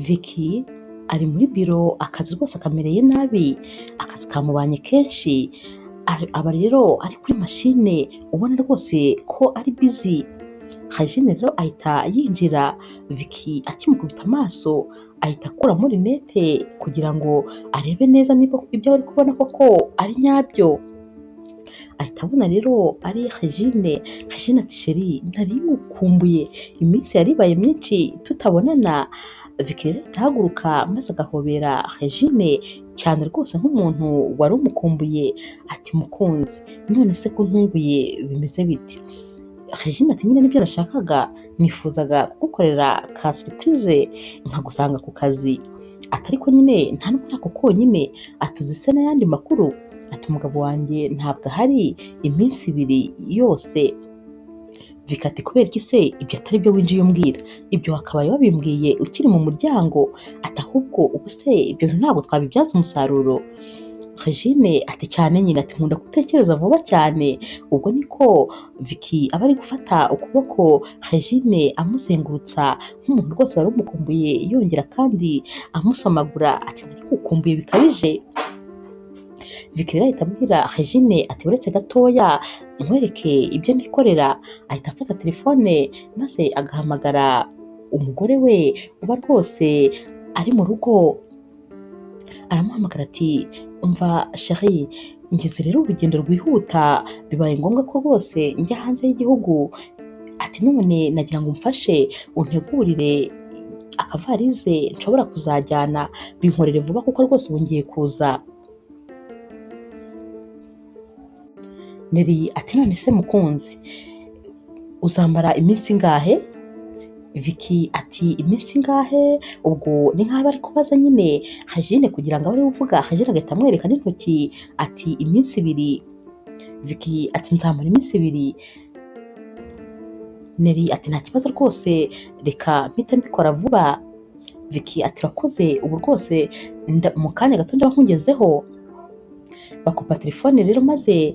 Vicky ari muri biro akazi rwose akamereye nabi, akazi kamubanye kenshi, aba rero ari kuri mashine ubona rwose ko ari busy. Regine rero ahita yinjira, Vicky akimukubita amaso ahita akuramo rinete kugira ngo arebe neza niba ibyo ari kubona koko ari nyabyo. Ahita abona rero ari Regine. Regine ati sheri nari ngukumbuye, iminsi yari ibaye myinshi tutabonana. Vicky rero ahaguruka maze agahobera Regine cyane rwose nk'umuntu wari umukumbuye, ati mukunzi none se ko ntunguye bimeze bite? Regine ati nyine nibyo nashakaga, nifuzaga kugukorera ka surprise nkagusanga ku kazi. Ati ariko nyine nta n'umwe ako konyine, atuzi se n'ayandi makuru? Ati umugabo wanjye ntabwo ahari iminsi ibiri yose. Vicky ati kubera iki se ibyo atari byo winjiye umbwira? Ibyo wakabaye wabimbwiye ukiri mu muryango. Ati ahubwo ubu se ibyo ntabwo twabibyaza umusaruro? Regine ati cyane nyine, ati nkunda gutekereza vuba cyane. Ubwo niko Vicky aba ari gufata ukuboko Regine amuzengurutsa nk'umuntu rwose wari umukumbuye, yongera kandi amusomagura, ati nari gukumbuye bikabije. Vicky rero ahita abwira Regine ati uretse gatoya nkwereke ibyo ndikorera. Ahita afata telefone maze agahamagara umugore we uba rwose ari mu rugo. Aramuhamagara ati umva sheri, ngize rero urugendo rwihuta, bibaye ngombwa ko rwose njya hanze y'igihugu. Ati none nagira ngo umfashe untegurire akavarize nshobora kuzajyana, binkorere vuba kuko rwose ubu ngiye kuza. Neri ati none se mukunzi uzamara iminsi ingahe? Vicky ati iminsi ingahe? Ubwo ni nk'aba ari kubaza nyine Regine kugira ngo abe ari uvuga. Regine agahita amwereka n'intoki ati iminsi ibiri. Vicky ati nzamara iminsi ibiri. Neri ati nta kibazo rwose, reka mpite mbikora vuba. Vicky ati urakoze, ubu rwose mu kanya gato ndaba nkugezeho. Bakupa telefone rero maze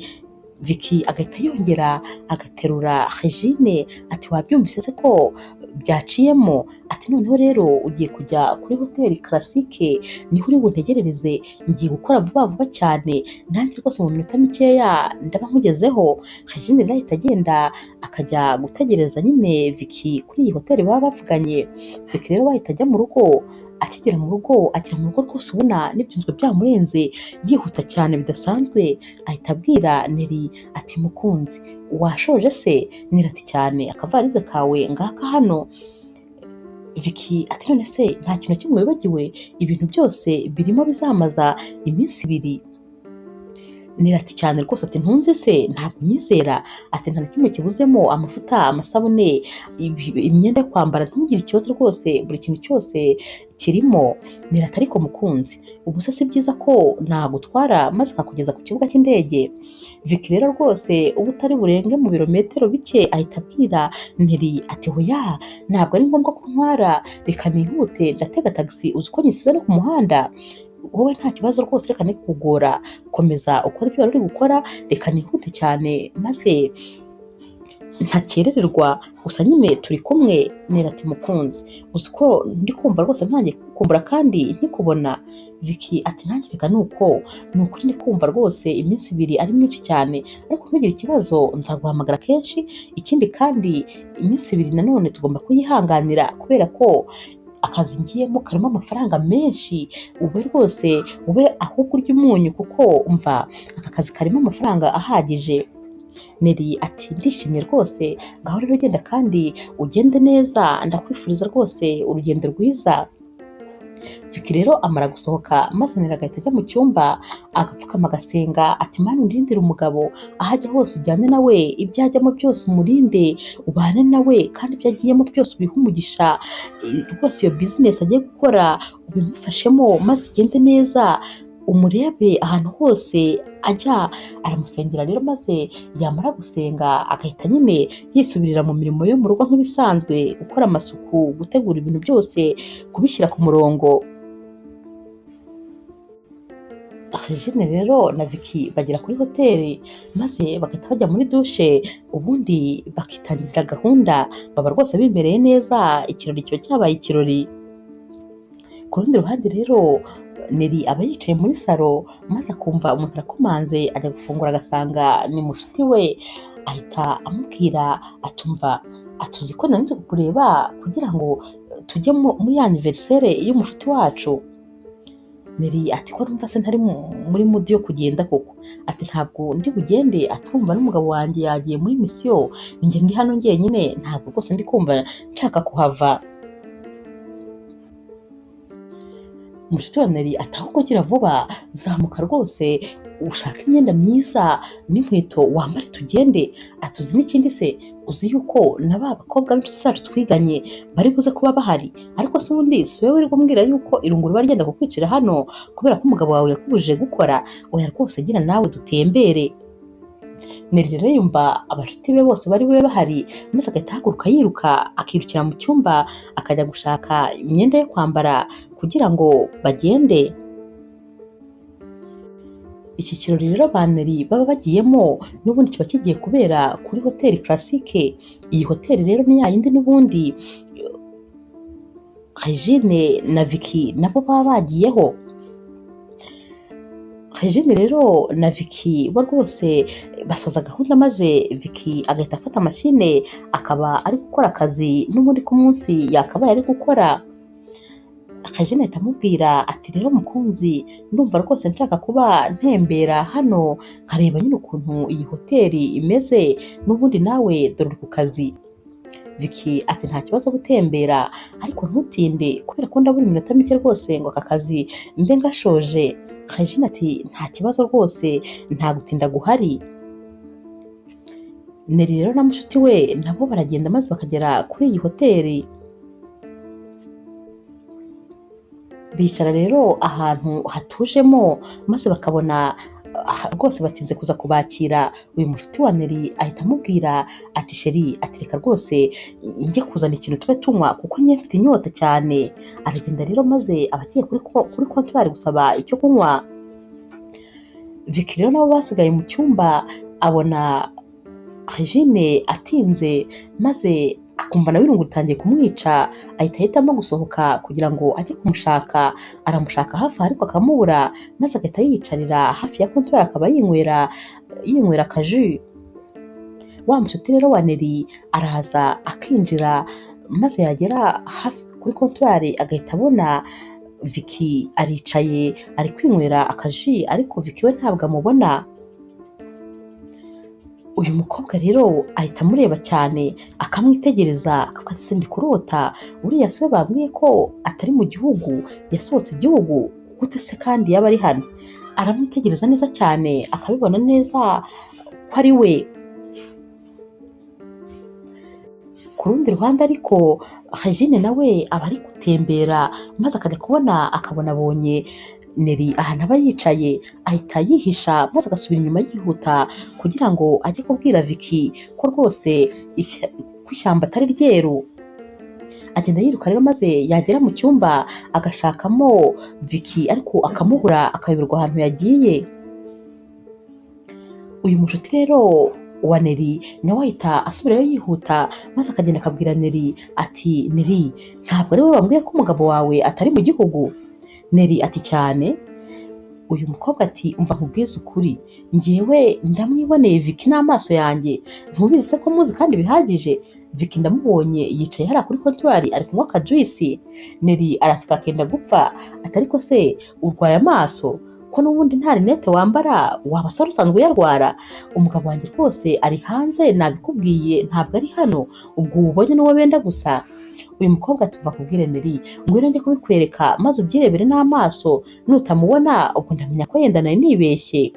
Vicky agahita yongera agaterura Regine ati wabyumvise se ko byaciyemo? Ati noneho rero ugiye kujya kuri hoteli Classique, niho uri buntegerereze, ngiye gukora vuba vuba cyane, nanjye rwose mu minota mikeya ndaba nkugezeho. Regine rero ahita agenda akajya gutegereza nyine Vicky kuri iyi hoteli baba bavuganye. Vicky rero ahita ajya mu rugo. Akigera mu rugo, agera mu rugo rwose ubona n'ibyunzwe byamurenze, yihuta cyane bidasanzwe. Ahita abwira Neri ati mukunzi washoje se? Neri ati cyane, akavarize kawe ngaka hano. Vicky ati none se nta kintu kimwe wibagiwe? Ibintu byose birimo bizamaza iminsi ibiri. Neri ati cyane rwose, ati ntunze se ntabwo unyizera? Ati nta na kimwe kibuzemo, amavuta, amasabune, imyenda yo kwambara, ntugire ikibazo rwose, buri kintu cyose kirimo. Neri ati ariko mukunzi ubu se si byiza ko nagutwara maze nkakugeza ku kibuga cy'indege? Vicky rero rwose ubu utari burenge mu birometero bike ahita abwira Neri ati hoya ntabwo ari ngombwa ko ntwara, reka nihute ndatega taxi, uzi ko nyisize no ku muhanda. Wowe nta kibazo rwose, reka nikugora, komeza ukora ibyo wari uri gukora, reka nihute cyane maze ntakerererwa, gusa nyine turi kumwe. Neri ati mukunzi uzi ko ndi kumva rwose ntangiye kukumbura kandi nkikubona. Vicky ati nanjye reka ni ukuri ndi kumva rwose iminsi ibiri ari myinshi cyane, ariko ntugire ikibazo nzaguhamagara kenshi. Ikindi kandi iminsi ibiri nanone tugomba kuyihanganira kubera ko akazi ngiyemo karimo amafaranga menshi, ube rwose ube ahubwo urya umunyu kuko umva aka kazi karimo amafaranga ahagije. Neri ati ndishimye rwose, ngaho rero genda kandi ugende neza, ndakwifuriza rwose urugendo rwiza. Vicky rero amara gusohoka maze Neri agahita ajya mu cyumba agapfukama agasenga ati Mana undindire umugabo, aho ajya hose ujyane nawe, ibyo ajyamo byose umurinde, ubane nawe kandi ibyo agiyemo byose ubihe umugisha, rwose iyo business agiye gukora ubimufashemo maze igende neza, umurebe ahantu hose ajya. Aramusengera rero maze yamara gusenga agahita nyine yisubirira mu mirimo yo mu rugo nk'ibisanzwe, gukora amasuku, gutegura ibintu byose, kubishyira ku murongo. Regine rero na Vicky bagera kuri hoteli maze bagahita bajya muri dushe, ubundi bakitangirira gahunda, baba rwose bimereye neza, ikirori kiba cyabaye ikirori. ku rundi ruhande rero Neri aba yicaye muri salo maze akumva umuntu arakomanze ajya gufungura agasanga ni mushuti we, ahita amubwira atumva atuzi ko nanze kukureba kugira ngo tujye muri anniversaire y'umushuti wacu. Neri ati ko numva se ntari muri mudi yo kugenda koko, ati ntabwo ndi bugende, atumva n'umugabo wanjye yagiye muri misiyo, njye ndi hano njyenyine, ntabwo rwose ndi kumva nshaka kuhava. Umushuti wa Neri ati ahubwo gira vuba, zamuka rwose ushaka imyenda myiza n'inkweto wambare tugende, atuzi n'ikindi se, uzi yuko na ba bakobwa b'inshuti zacu twiganye bari buze kuba bahari, ariko se ubundi si wowe uri kumbwira yuko irungu riba ryenda kukwicira hano kubera ko umugabo wawe yakubujije gukora? Oya rwose gira nawe dutembere. Neri rero yumva abashuti be bose bari bube bahari, maze agahita ahaguruka yiruka akirukira mu cyumba akajya gushaka imyenda yo kwambara kugira ngo bagende. Iki kirori rero ba Neri baba bagiyemo n'ubundi kiba kigiye kubera kuri hoteli Classique. Iyi hoteli rero ni ya yindi n'ubundi Regine na Vicky nabo baba bagiyeho. Regine rero na Vicky bo rwose basoza gahunda, maze Vicky agahita afata mashine akaba ari gukora akazi n'ubundi ku munsi yakabaye ari gukora. Regine ahita amubwira ati rero mukunzi, ndumva rwose nshaka kuba ntembera hano nkareba nyine ukuntu iyi hoteli imeze, n'ubundi nawe dore uri ku kazi. Vicky ati nta kibazo gutembera, ariko ntutinde kubera ko ndabura iminota mike rwose ngo aka kazi mbe ngashoje. Regine ati nta kibazo rwose, nta gutinda guhari. Neri rero na mushuti we nabo baragenda maze bakagera kuri iyi hoteli. Bicara rero ahantu hatujemo maze bakabona rwose batinze kuza kubakira. Uyu mushuti wa Neri ahita amubwira ati sheri, ati reka rwose njye kuzana ikintu tube tunywa kuko njye mfite inyota cyane. Aragenda rero maze abagiye kuri kontwari gusaba icyo kunywa. Vicky rero nabo basigaye mu cyumba abona Regine atinze, maze akumva nawe irungu ritangiye kumwica, ahita ahitamo gusohoka kugira ngo ajye kumushaka. Aramushaka hafi ariko akamubura, maze agahita yiyicarira hafi ya kontwari akaba yinywera akaju. Wa mushuti rero wa Neri araza akinjira, maze yagera hafi kuri kontwari agahita abona Vicky aricaye ari kwinywera akaji, ariko Vicky we ntabwo amubona. Uyu mukobwa rero ahita amureba cyane akamwitegereza akavuga ati se ndi kurota, uriya se bambwiye ko atari mu gihugu, yasohotse igihugu gute se kandi yaba ari hano? Aramwitegereza neza cyane akabibona neza ko ari we. Ku rundi ruhande ariko Regine nawe aba ari gutembera, maze akajya kubona akabona abonye Neri ahantu aba yicaye, ahita yihisha maze agasubira inyuma yihuta kugira ngo ajye kubwira Vicky ko rwose ko ishyamba atari ryeru. Agenda yiruka rero maze yagera mu cyumba agashakamo Vicky ariko akamubura, akayoberwa ahantu yagiye. Uyu mushuti rero wa Neri nawe ahita asubirayo yihuta, maze akagenda akabwira Neri ati Neri, ntabwo ari wowe wambwiye ko umugabo wawe atari mu gihugu? Neri ati cyane. Uyu mukobwa ati umva nkubwize ukuri, njyewe ndamwiboneye Vicky n'amaso yanjye, ntubizi se ko muzi kandi bihagije? Vicky ndamubonye yicaye hariya kuri kontwari ari kunywa akajuisi. Neri araseka akenda gupfa, ati ariko se urwaye amaso ko n'ubundi nta rinete wambara, waba se usanzwe uyarwara? Umugabo wanjye rwose ari hanze, nabikubwiye ntabwo ari hano, ubwo ubonye n'uwo benda gusa. Uyu mukobwa tuva kubwire Neri ngwino njye kubikwereka maze ubyirebere n'amaso, nutamubona ubwo ndamenya ko yenda nari nibeshye.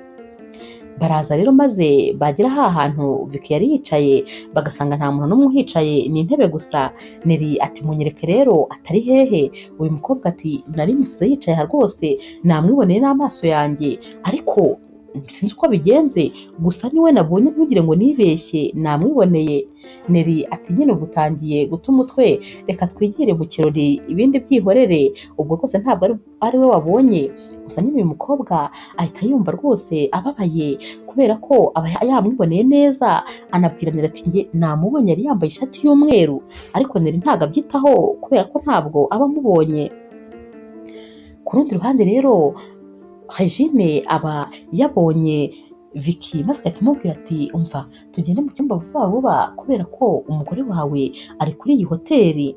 Baraza rero maze bagera ha hantu Vicky yari yicaye bagasanga nta muntu n'umwe uhicaye, ni intebe gusa. Neri ati munyereke rero atari hehe? Uyu mukobwa ati nari musize yicaye aha rwose, namwiboneye n'amaso yanjye, ariko sinzi uko bigenze, gusa niwe nabonye ntugire ngo nibeshye, namwiboneye. Neri ati nyine ubu utangiye guta umutwe, reka twigire mu kirori ibindi byihorere, ubwo rwose ntabwo ari we wabonye. Gusa nyine uyu mukobwa ahita yumva rwose ababaye kubera ko aba yamwiboneye neza, anabwira Neri ati njye namubonye yari yambaye ishati y'umweru, ariko Neri ntabwo abyitaho kubera ko ntabwo aba amubonye. ku rundi ruhande rero Regine aba yabonye Vicky maze agahita amubwira ati umva tugende mu cyumba vuba vuba kubera ko umugore wawe ari kuri iyi hoteli.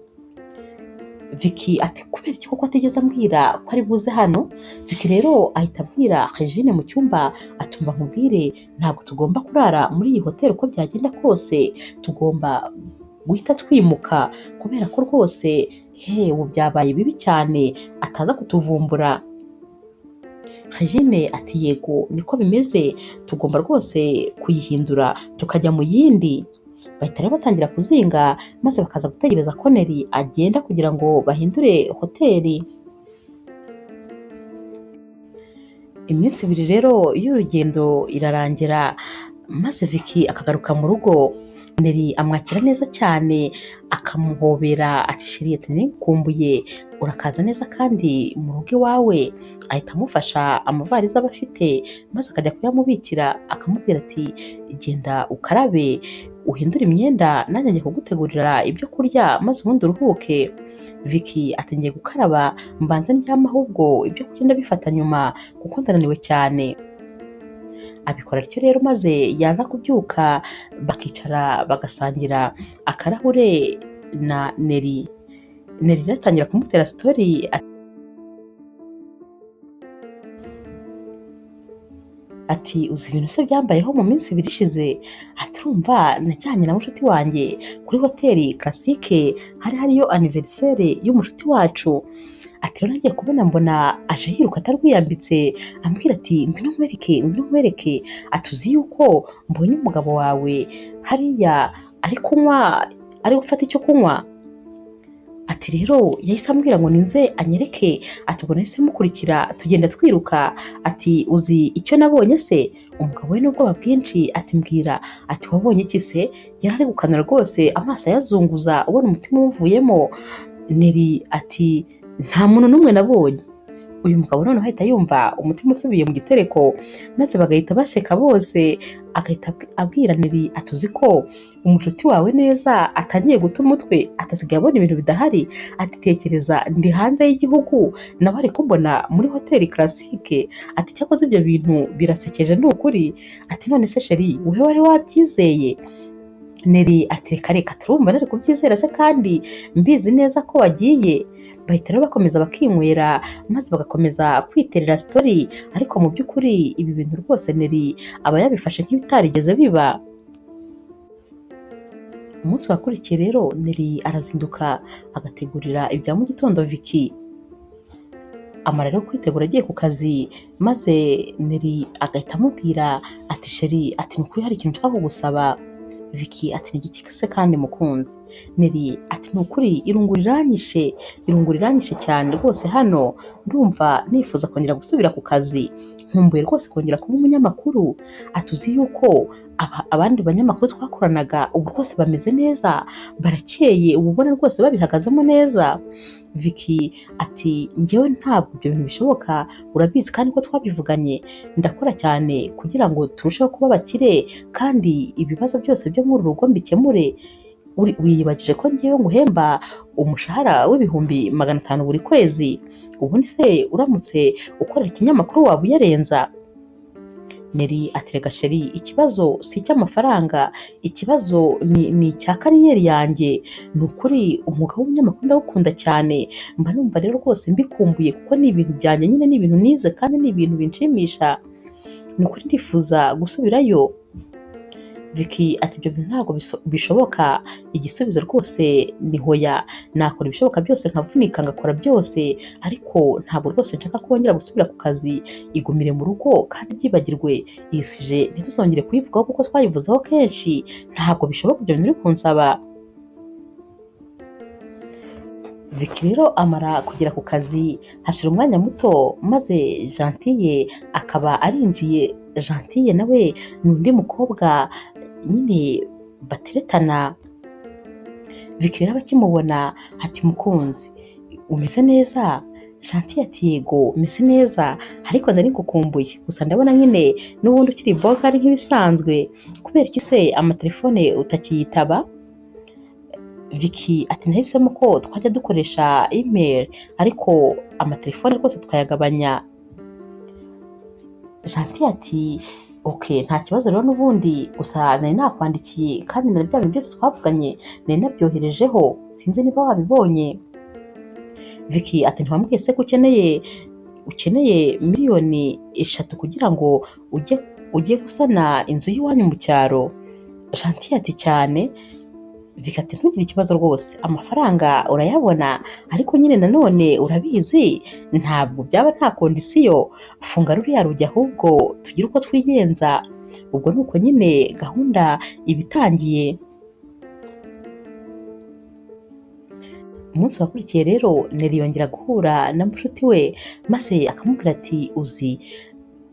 Vicky ati kubera iki koko atigeze ambwira ko ari buze hano. Vicky rero ahita abwira Regine mu cyumba atumva nkubwire ntabwo tugomba kurara muri iyi hoteli uko byagenda kose, tugomba guhita twimuka kubera ko rwose ubu byabaye bibi cyane ataza kutuvumbura. Regine ati yego niko bimeze, tugomba rwose kuyihindura tukajya mu yindi. Bahita rero batangira kuzinga maze bakaza gutegereza ko Neri agenda kugira ngo bahindure hoteli. Iminsi ibiri rero y'urugendo irarangira maze Vicky akagaruka mu rugo. Neri amwakira neza cyane akamuhobera ati sheri ati nikumbuye urakaza neza kandi mu rugo iwawe. Ahita amufasha amavarizi aba afite maze akajya kuyamubikira akamubwira ati genda ukarabe uhindure imyenda nanjye ngiye kugutegurira ibyo kurya maze ubundi uruhuke. Vicky ati ngiye gukaraba mbanza ndyama ahubwo ibyo kurya ndabifata nyuma kuko ndananiwe cyane. Abikora atyo rero maze yaza kubyuka bakicara bagasangira akarahure na Neri. Neri atangira kumutera story ati uzi ibintu se byambayeho mu minsi ibiri ishize. Ati urumva najyanye na mushuti wanjye kuri hoteli Classique hari hariyo anniversaire y'umushuti wacu. Ati rero nagiye kubona mbona aje yiruka atarwiyambitse ambwira ati ngwino nkwereke ati uzi yuko mbonye umugabo wawe hariya ari kunywa ari gufata icyo kunywa. Ati rero yahise ambwira ngo ninze anyereke ati ubwo nahise mukurikira tugenda twiruka. Ati uzi icyo nabonye se? Umugabo we n'ubwoba bwinshi ati mbwira. Ati wabonye iki se? Yari ari gukanura rwose amaso ayazunguza ubona umutima umuvuyemo. Neri ati nta muntu n'umwe nabonye. Uyu mugabo noneho ahita yumva umutima usubiye mu gitereko maze bagahita baseka bose. Agahita abwira Neri ati uzi ko umushuti wawe neza atangiye guta umutwe atasigaye abona ibintu bidahari. Ati tekereza ndi hanze y'igihugu nawe ari kumbona muri hoteli Classique. Ati cyakoze ibyo bintu birasekeje ni ukuri. Ati none se sheri wowe wari wabyizeye? Neri ati reka turumva nari kubyizera se kandi mbizi neza ko wagiye. Bahita rero bakomeza bakinywera maze bagakomeza kwiterera story ariko mu by'ukuri ibi bintu rwose Neri aba yabifashe nk'ibitarigeze biba. Umunsi wakurikiye rero Neri arazinduka agategurira ibya mu gitondo Vicky. Amara rero kwitegura agiye ku kazi maze Neri agahita amubwira ati sheri ati nukuri hari ikintu nshaka kugusaba. Vicky ati n'igiki se kandi mukunzi? Neri ati nukuri irungu riranyishe cyane rwose hano ndumva nifuza kongera gusubira ku kazi, nkumbuye rwose kongera kuba umunyamakuru. Ati uzi yuko abandi banyamakuru twakoranaga ubu rwose bameze neza barakeye ubu ubona rwose babihagazemo neza. Vicky ati njyewe ntabwo ibyo bintu bishoboka urabizi kandi ko twabivuganye, ndakora cyane kugira ngo turusheho kuba bakire kandi ibibazo byose byo muri rugo mbikemure. Wiyibagije ko ngiye nguhemba umushahara w'ibihumbi 500 buri kwezi, ubundi se uramutse ukorera ikinyamakuru waba uyarenza? Neri aterega sheri ikibazo si icy'amafaranga, ikibazo ni icya kariyeri yanjye. Ni ukuri umwuga w'umunyamakuru ndawukunda cyane, mba numva rero rwose mbikumbuye kuko ni ibintu byanjye nyine, ni ibintu nize kandi ni ibintu binshimisha. Ni ukuri ndifuza gusubirayo. Vicky ati ibyo bintu ntabwo bishoboka, igisubizo rwose ni hoya. Nakora ibishoboka byose nkavunika ngakora byose ariko ntabwo rwose nshaka kongera gusubira ku kazi. Igumire mu rugo kandi byibagirwe yisije ntituzongere kuyivugaho kuko twayivuzeho kenshi. Ntabwo bishoboka ibyo bintu uri kunsaba. Vicky rero amara kugera ku kazi hashira umwanya muto maze Gentille akaba arinjiye. Gentille nawe ni undi mukobwa nyine bateretana. Vicky rero bakimubona ati mukunzi umeze neza? Gentille ati yego meze neza ariko ndari ngukumbuye, gusa ndabona nyine n'ubundi ukiri boga ari nk'ibisanzwe. Kubera iki se amatelefone utakiyitaba? Vicky ati nahisemo ko twajya dukoresha email ariko amatelefone rwose tukayagabanya. Gentil ati ok nta kibazo rero n'ubundi gusa nari nakwandikiye kandi na bya bintu byose twavuganye nari nabyoherejeho sinzi niba wabibonye. Vicky ati ntiwambwiye se ko ukeneye miliyoni 3 kugira ngo ujye gusana inzu y'iwanyu mu cyaro? Gentil ati cyane. Vicky ati ntugire ikibazo rwose amafaranga urayabona ariko nyine nanone urabizi ntabwo byaba nta kondisiyo, funga ruriya rujya ahubwo tugire uko twigenza. Ubwo nuko nyine gahunda ibitangiye. Umunsi wakurikiye rero Neri yongera guhura na mushuti we maze akamubwira ati uzi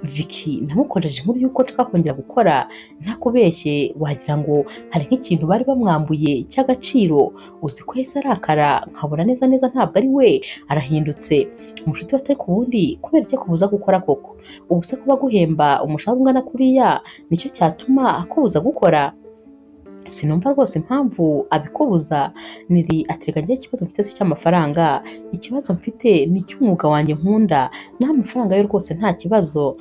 Vicky namukojeje inkuru y'uko twakongera gukora ntakubeshye wagira ngo hari nk'ikintu bari bamwambuye cy'agaciro, uzi ko yahise arakara nkabona neza neza ntabwo ari we arahindutse. Umushuti we atari ku wundi kubera icyo akubuza gukora koko? Ubu se kuba guhemba umushahara ungana kuriya nicyo cyatuma akubuza gukora? Sinumva rwose impamvu abikubuza. Neri aterega njye ikibazo mfite si cy'amafaranga, ikibazo mfite ni icy'umwuga wanjye nkunda, naho amafaranga yo rwose nta kibazo.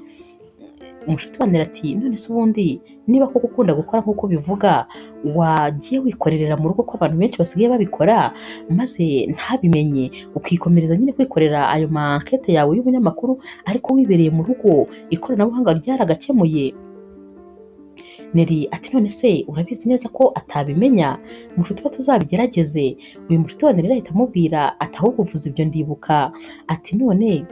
Umushuti wa Neri ati none se ubundi niba koko ukunda gukora nk'uko bivuga wagiye wikorerera mu rugo ko abantu benshi basigaye babikora maze ntabimenye ukikomereza nyine kwikorera ayo mankete yawe y'ubunyamakuru ariko wibereye mu rugo ikoranabuhanga ryaragakemuye? Neri ati none se urabizi neza ko atabimenya? Umushuti we tuzabigerageze. Uyu mushuti wa Neri ahita amubwira ati ahubwo uvuze ibyo ndibuka, ati none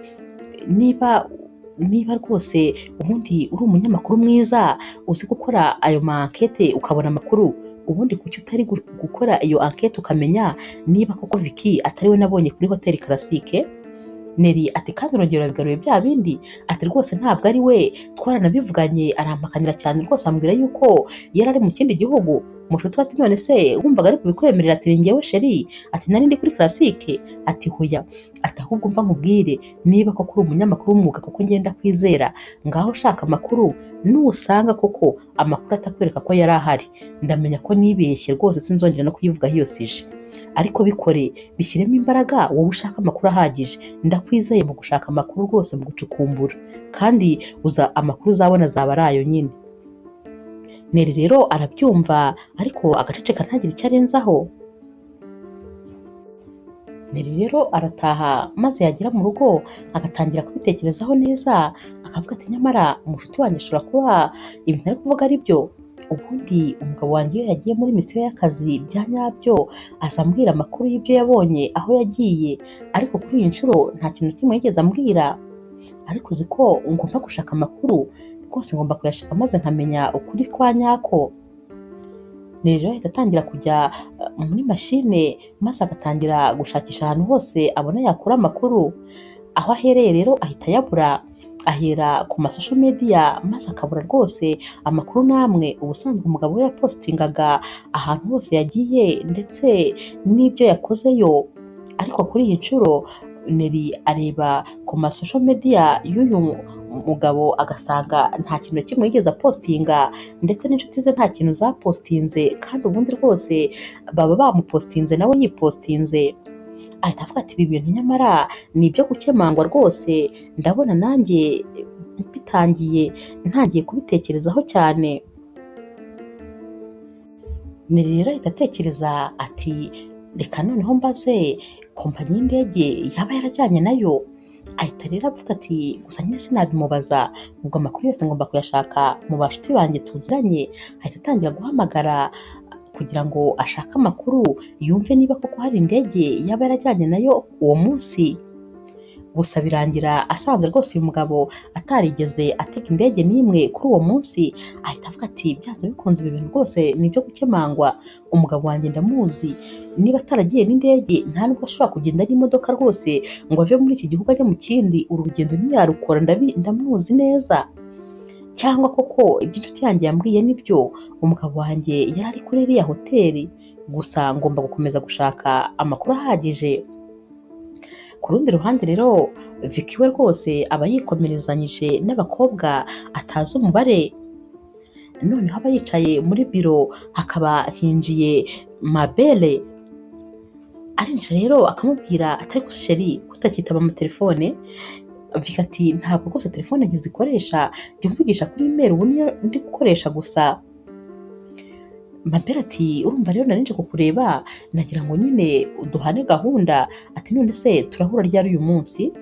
niba rwose ubundi uri umunyamakuru mwiza uzi gukora ayo mankete ukabona amakuru, ubundi kuki utari gukora iyo ankete ukamenya niba koko Vicky atari we nabonye kuri hoteli Classique? Neri ati kandi urongera urabigaruye bya bindi, ati rwose ntabwo ari we, twaranabivuganye arampakanira cyane rwose ambwira yuko yari ari mu kindi gihugu. Umushuti we ati none se wumvaga ari kubikwemerera? Ati ni njyewe sheri, ati nari ndi kuri Classique, ati hoya, ati ahubwo mva nkubwire niba koko uri umunyamakuru w'umwuga kuko ngenda kwizera ngaho shaka amakuru, nusanga koko amakuru atakwereka ko yari ahari ndamenya ko nibeshye rwose sinzongera no kuyivuga iyo sije, ariko bikore bishyiremo imbaraga wowe ushaka amakuru ahagije, ndakwizeye mu gushaka amakuru rwose mu gucukumbura kandi amakuru uzabona azaba ari ayo nyine. Neri rero arabyumva ariko agaceceka ntagire icyo arenzaho. Neri rero arataha maze yagera mu rugo agatangira kubitekerezaho neza akavuga ati nyamara umushuti wanjye ashobora kuba ibintu ari kuvuga ari byo. Ubundi umugabo wanjye iyo yagiye muri misiyo y'akazi bya nyabyo aza ambwira amakuru y'ibyo yabonye aho yagiye, ariko kuri iyi nshuro nta kintu kimwe yigeze ambwira. Ariko uzi ko ngomba gushaka amakuru rwose, ngomba kuyashaka maze nkamenya ukuri kwa nyako. Neri rero ahita atangira kujya muri mashine maze agatangira gushakisha ahantu hose abona yakura amakuru. Aho ahereye rero ahita ayabura, ahera ku masosho media maze akabura rwose amakuru n'amwe. Ubusanzwe umugabo we yapostingaga ahantu hose yagiye ndetse n'ibyo yakozeyo, ariko kuri iyi nshuro Neri areba ku masosho media y'uyu mugabo agasanga nta kintu kimwe yigeze apostinga ndetse n'inshuti ze nta kintu zapostinze, kandi ubundi rwose baba bamupostinze nawe yipostinze. Ahita avuga ati ibi bintu nyamara ni ibyo gukemangwa rwose, ndabona nanjye ntangiye kubitekerezaho cyane. Neri rero ahita atekereza ati reka noneho mbaze kompanyi y'indege yaba yarajyanye nayo. Ahita rero avuga ati gusa nyine sinabimubaza, ubwo amakuru yose ngomba kuyashaka mu bashuti banjye tuziranye. Ahita atangira guhamagara kugira ngo ashake amakuru yumve niba koko hari indege yaba yarajyanye nayo uwo munsi. Gusa birangira asanze rwose uyu mugabo atarigeze atega indege n'imwe kuri uwo munsi. Ahita avuga ati byanze bikunze ibi bintu rwose ni ibyo gukemangwa, umugabo wanjye ndamuzi, niba ataragiye n'indege nta nubwo ashobora kugenda n'imodoka rwose ngo ave muri iki gihugu ajya mu kindi, uru rugendo ntiyarukora, ndamuzi neza. Cyangwa koko ibyo inshuti yanjye yambwiye nibyo, umugabo wanjye yari ari kuri iriya hoteli, gusa ngomba gukomeza gushaka amakuru ahagije. Ku rundi ruhande rero Vicky we rwose aba yikomerezanyije n'abakobwa atazi umubare. Noneho aba yicaye muri biro hakaba hinjiye Mabele. arinjira rero akamubwira ati ariko sheri kutakitaba amatelefone. Vika ati ntabwo rwose telefone nkizikoresha, jya umvugisha kuri email, ubu niyo ndi gukoresha gusa. Mabel ati urumva rero nari nje kukureba, nagira ngo nyine duhane gahunda. Ati none se turahura ryari uyu munsi?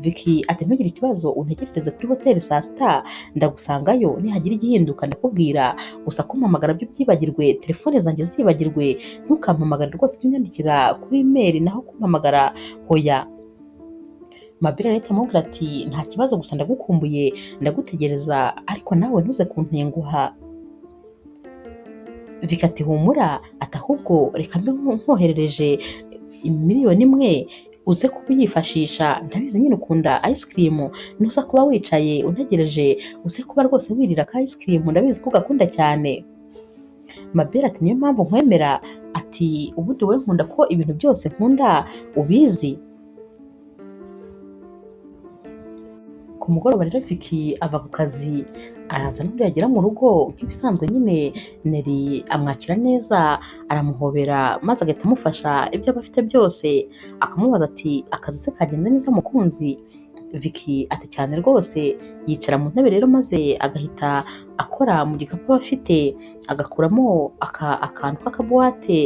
Vicky ati ntugire ikibazo, untegerereze kuri hoteli saa sita, ndagusangayo, nihagira igihinduka ndakubwira, gusa kumpamagara byo byibagirwe, telefone zanjye zibagirwe, ntukampamagare rwose, jya unyandikira kuri email, naho kumpamagara hoya. Mabel arahita amubwira ati nta kibazo, gusa ndagukumbuye, ndagutegereza, ariko nawe ntuze kuntenguha. Vicky ati humura, ati ahubwo reka mbe nkoherereje miliyoni imwe uze kuba uyifashisha, ndabizi nyine ukunda ice cream, nuza kuba wicaye untegereje uze kuba rwose wirira ka ice cream, ndabizi ko ugakunda cyane. Mabel ati niyo mpamvu nkwemera, ati ubundi wowe nkunda ko ibintu byose nkunda ubizi. Ku mugoroba rero Vicky ava ku kazi araza, n'undi yagera mu rugo nk'ibisanzwe nyine Neri amwakira neza, aramuhobera maze agahita amufasha ibyo aba afite byose, akamubaza ati akazi se kagenda neza mukunzi? Vicky ati cyane rwose. Yicara mu ntebe rero maze agahita akora mu gikapu aba afite, agakuramo akantu k'akabuwate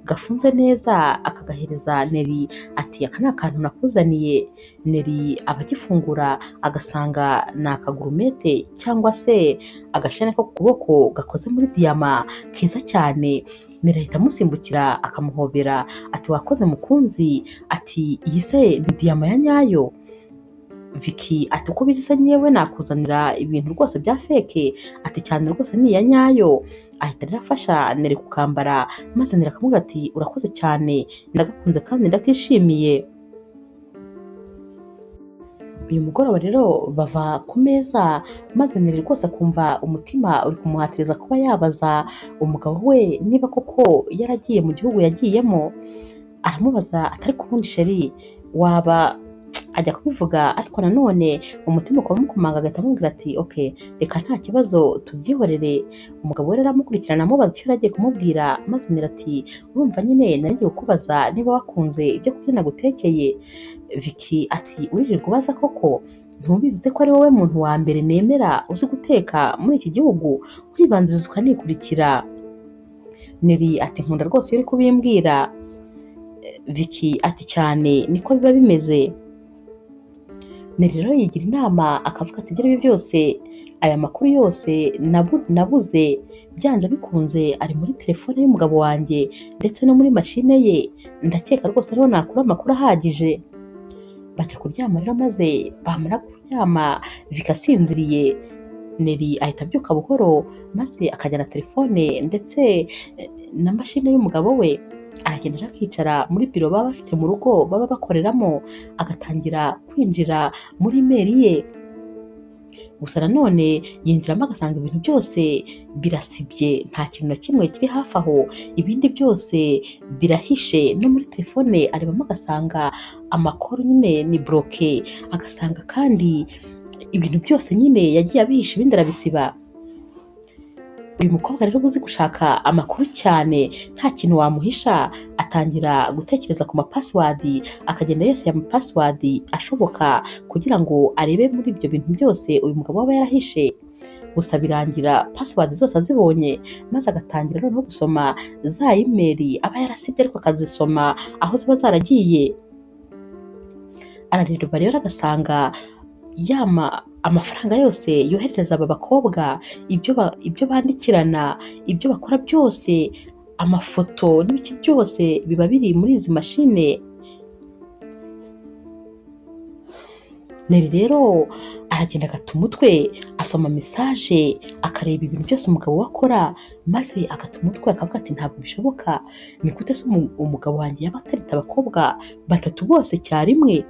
gafunze neza akagahereza Neri, ati aka ni akantu nakuzaniye. Neri aba agifungura agasanga ni akagurumete cyangwa se agashene ko ku kuboko gakoze muri diyama keza cyane. Neri ahita amusimbukira akamuhobera, ati wakoze mukunzi, ati iyi se ni diyama ya nyayo? Vicky ati uko bizi se nyewe nakuzanira ibintu rwose bya feke? Ati cyane rwose ni iya nyayo. Ahita rero afasha Neri kukambara, maze Neri akamubwira ati urakoze cyane, ndagakunze kandi ndakishimiye. Uyu mugoroba rero bava ku meza, maze Neri rwose akumva umutima uri kumuhatiriza kuba yabaza umugabo we niba koko yaragiye mu gihugu yagiyemo. Aramubaza ati ariko ubundi sheri waba, ajya kubivuga ariko nanone umutima ukaba umukomanga, agahita amubwira ati okay reka nta kibazo tubyihorere. Umugabo we rero amukurikirana amubaza icyo yaragiye kumubwira, maze Neri ati urumva nyine nari ngiye kukubaza niba wakunze ibyo kurya nagutekeye. Vicky ati uririrwa ubaza koko? Ntubizi ko ari wowe muntu wa mbere nemera uzi guteka muri iki gihugu, uribanziriza ukanikurikira. Neri ati nkunda rwose iyo uri kubimbwira. Vicky ati cyane niko biba bimeze. Neri rero yigira inama akavuga ati ibyo ari byo byose, aya makuru yose nabuze byanze bikunze ari muri telefone y'umugabo wanjye ndetse no muri mashine ye, ndakeka rwose ariho nakura amakuru ahagije. Bajya kuryama rero, maze bamara kuryama Vicky asinziriye, Neri ahita abyuka buhoro maze akajyana telefone ndetse na mashine y'umugabo we, aragenda akicara muri biro baba bafite mu rugo baba bakoreramo, agatangira kwinjira muri email ye. Gusa nanone yinjiramo agasanga ibintu byose birasibye, nta kintu na kimwe kiri hafi aho, ibindi byose birahishe. No muri telefone arebamo agasanga amakuru nyine ni bloke, agasanga kandi ibintu byose nyine yagiye abihisha, ibindi arabisiba. Uyu mukobwa rero uzi gushaka amakuru cyane, nta kintu wamuhisha, atangira gutekereza ku mapassword, akagenda yose ya mapassword ashoboka kugira ngo arebe muri ibyo bintu byose uyu mugabo aba yarahishe. Gusa birangira password zose azibonye, maze agatangira noneho gusoma za email aba yarasibye ariko akazisoma aho ziba zaragiye. Arareba rero agasanga amafaranga yose yoherereza aba bakobwa, ibyo bandikirana, ibyo bakora byose, amafoto n'ibiki byose biba biri muri izi mashine. Neri rero aragenda agata umutwe, asoma message, akareba ibintu byose umugabo we akora, maze agata umutwe akavuga ati ntabwo bishoboka, ni gute se umugabo wanjye yaba atarita abakobwa batatu bose cyarimwe?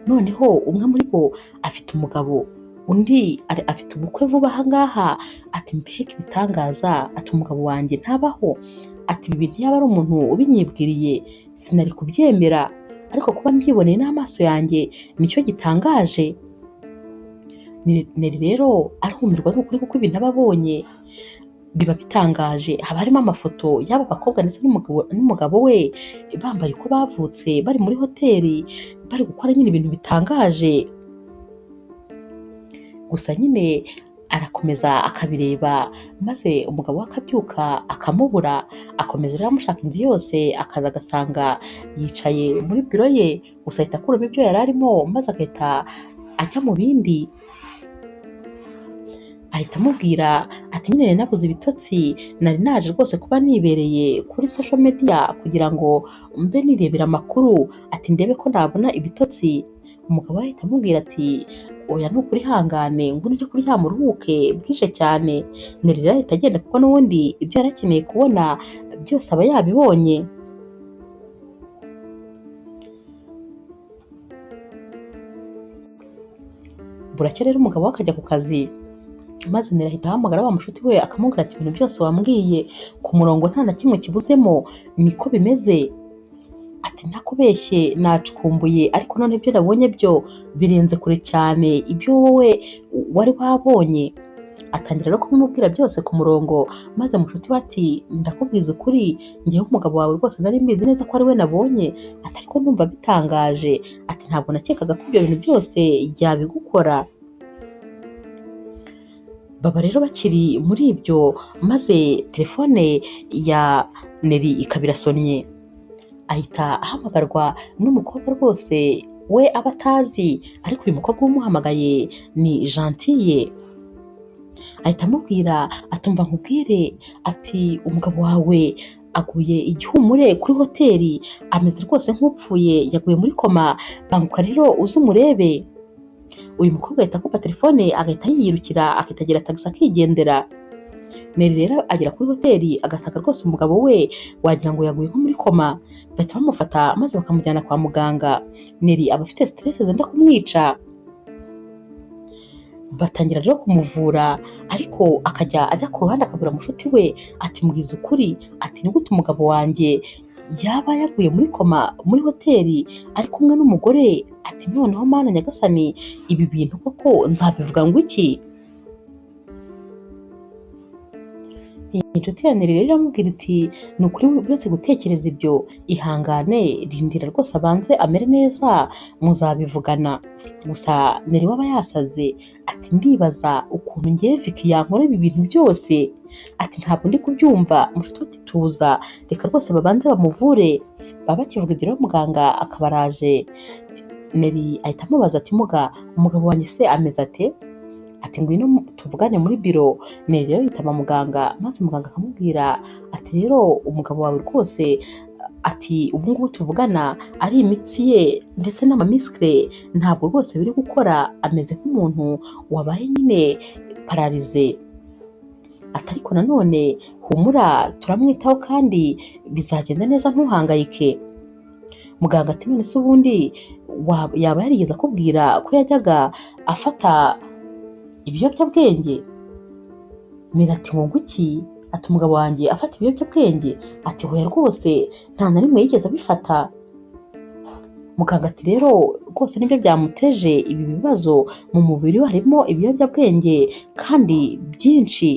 Noneho umwe muri bo afite umugabo, undi afite ubukwe vuba aha ngaha. Ati mbega ibitangaza, ati umugabo wanjye ntabaho, ati ibi bintu yaba ari umuntu ubinyibwiriye sinari kubyemera, ariko kuba mbyiboneye n'amaso yanjye nicyo gitangaje. Neri rero arumirwa n'ukuri kuko ibintu aba abonye, biba bitangaje. Haba harimo amafoto y'aba bakobwa ndetse n'umugabo we bambaye uko bavutse bari muri hoteli bari gukora nyine ibintu bitangaje. Gusa nyine arakomeza akabireba maze umugabo we akabyuka akamubura, akomeza rero amushaka inzu yose akaza agasanga yicaye muri biro ye, gusa ahita akuramo ibyo yari arimo maze agahita ajya mu bindi. Ahita amubwira ati nyine nari nabuze ibitotsi, nari naje rwose kuba nibereye kuri social media kugira ngo mbe nirebera amakuru, ati ndebe ko nabona ibitotsi. Umugabo we ahita amubwira ati oya ni ukuri ihangane ngwino ujye kuryama uruhuke bwije cyane. Neri rero ahita agenda kuko n'ubundi ibyo yari akeneye kubona byose aba yabibonye. Buracya rero umugabo we akajya ku kazi, maze Neri ahita ahamagara wa mushuti we akamubwira ati ibintu byose wambwiye ku murongo nta na kimwe kibuzemo, niko bimeze. Ati ntakubeshye nacukumbuye ariko none ibyo nabonye byo birenze kure cyane ibyo wowe wari wabonye. Atangira rero kumubwira byose ku murongo, maze mushuti we ati ndakubwiza ukuri njyewe umugabo wawe rwose nari mbizi neza ko ari we nabonye, ati ariko ndumva bitangaje, ati ntabwo nakekaga ko ibyo bintu byose yabigukora. Baba rero bakiri muri ibyo, maze telefone ya Neri ikaba irasonnye, ahita ahamagarwa n'umukobwa rwose we aba atazi, ariko uyu mukobwa umuhamagaye ni Gentille. Ahita amubwira atumva nkubwire ati umugabo wawe aguye igihumure kuri hoteli, ameze rwose nk'upfuye, yaguye muri koma, banguka rero uze umurebe. Uyu mukobwa ahita akupa telefone agahita yiyirukira akahita agira tagisi akigendera. Neri rero agera kuri hoteli agasanga rwose umugabo we wagira ngo yaguye nko muri koma, bahita bamufata maze bakamujyana kwa muganga. Neri aba afite stress zenda kumwica, batangira rero kumuvura, ariko akajya ajya ku ruhande akabura mushuti we ati mbwiza ukuri, ati ni gute umugabo wanjye yaba yaguye muri koma muri hoteli ari kumwe n'umugore, ati noneho mana nyagasani ibi bintu koko nzabivuga ngo iki. Inshuti ya Neri rero iramubwira iti ni ukuri uretse gutekereza ibyo ihangane rindira rwose abanze amere neza muzabivugana. Gusa Neri we aba yasaze, ati ndibaza ukuntu ngiye Vicky yankora ibi bintu byose, ati ntabwo ndi kubyumva. Mushuti we ati tuza reka rwose babanze bamuvure. Baba bakivuga ibyo rero muganga akaba araje. Neri ahita amubaza ati muga umugabo wanjye se ameze ate? Ati ngwino tuvugane muri biro. Neri rero yitaba muganga, maze muganga akamubwira ati rero umugabo wawe rwose ati ubu ngubu tuvugana ari imitsi ye ndetse n'amamisikire ntabwo rwose biri gukora, ameze nk'umuntu wabaye nyine pararize. Ati ariko nanone humura turamwitaho kandi bizagenda neza ntuhangayike. Muganga ati none se ubundi yaba yarigeze akubwira ko yajyaga afata ibiyobyabwenge? Neri ati ngo nguki? Ati umugabo wanjye afata ibiyobyabwenge? Ati hoya rwose nta na rimwe yigeze abifata. Muganga ati rero rwose nibyo byamuteje ibi bibazo, mu mubiri we harimo ibiyobyabwenge kandi byinshi,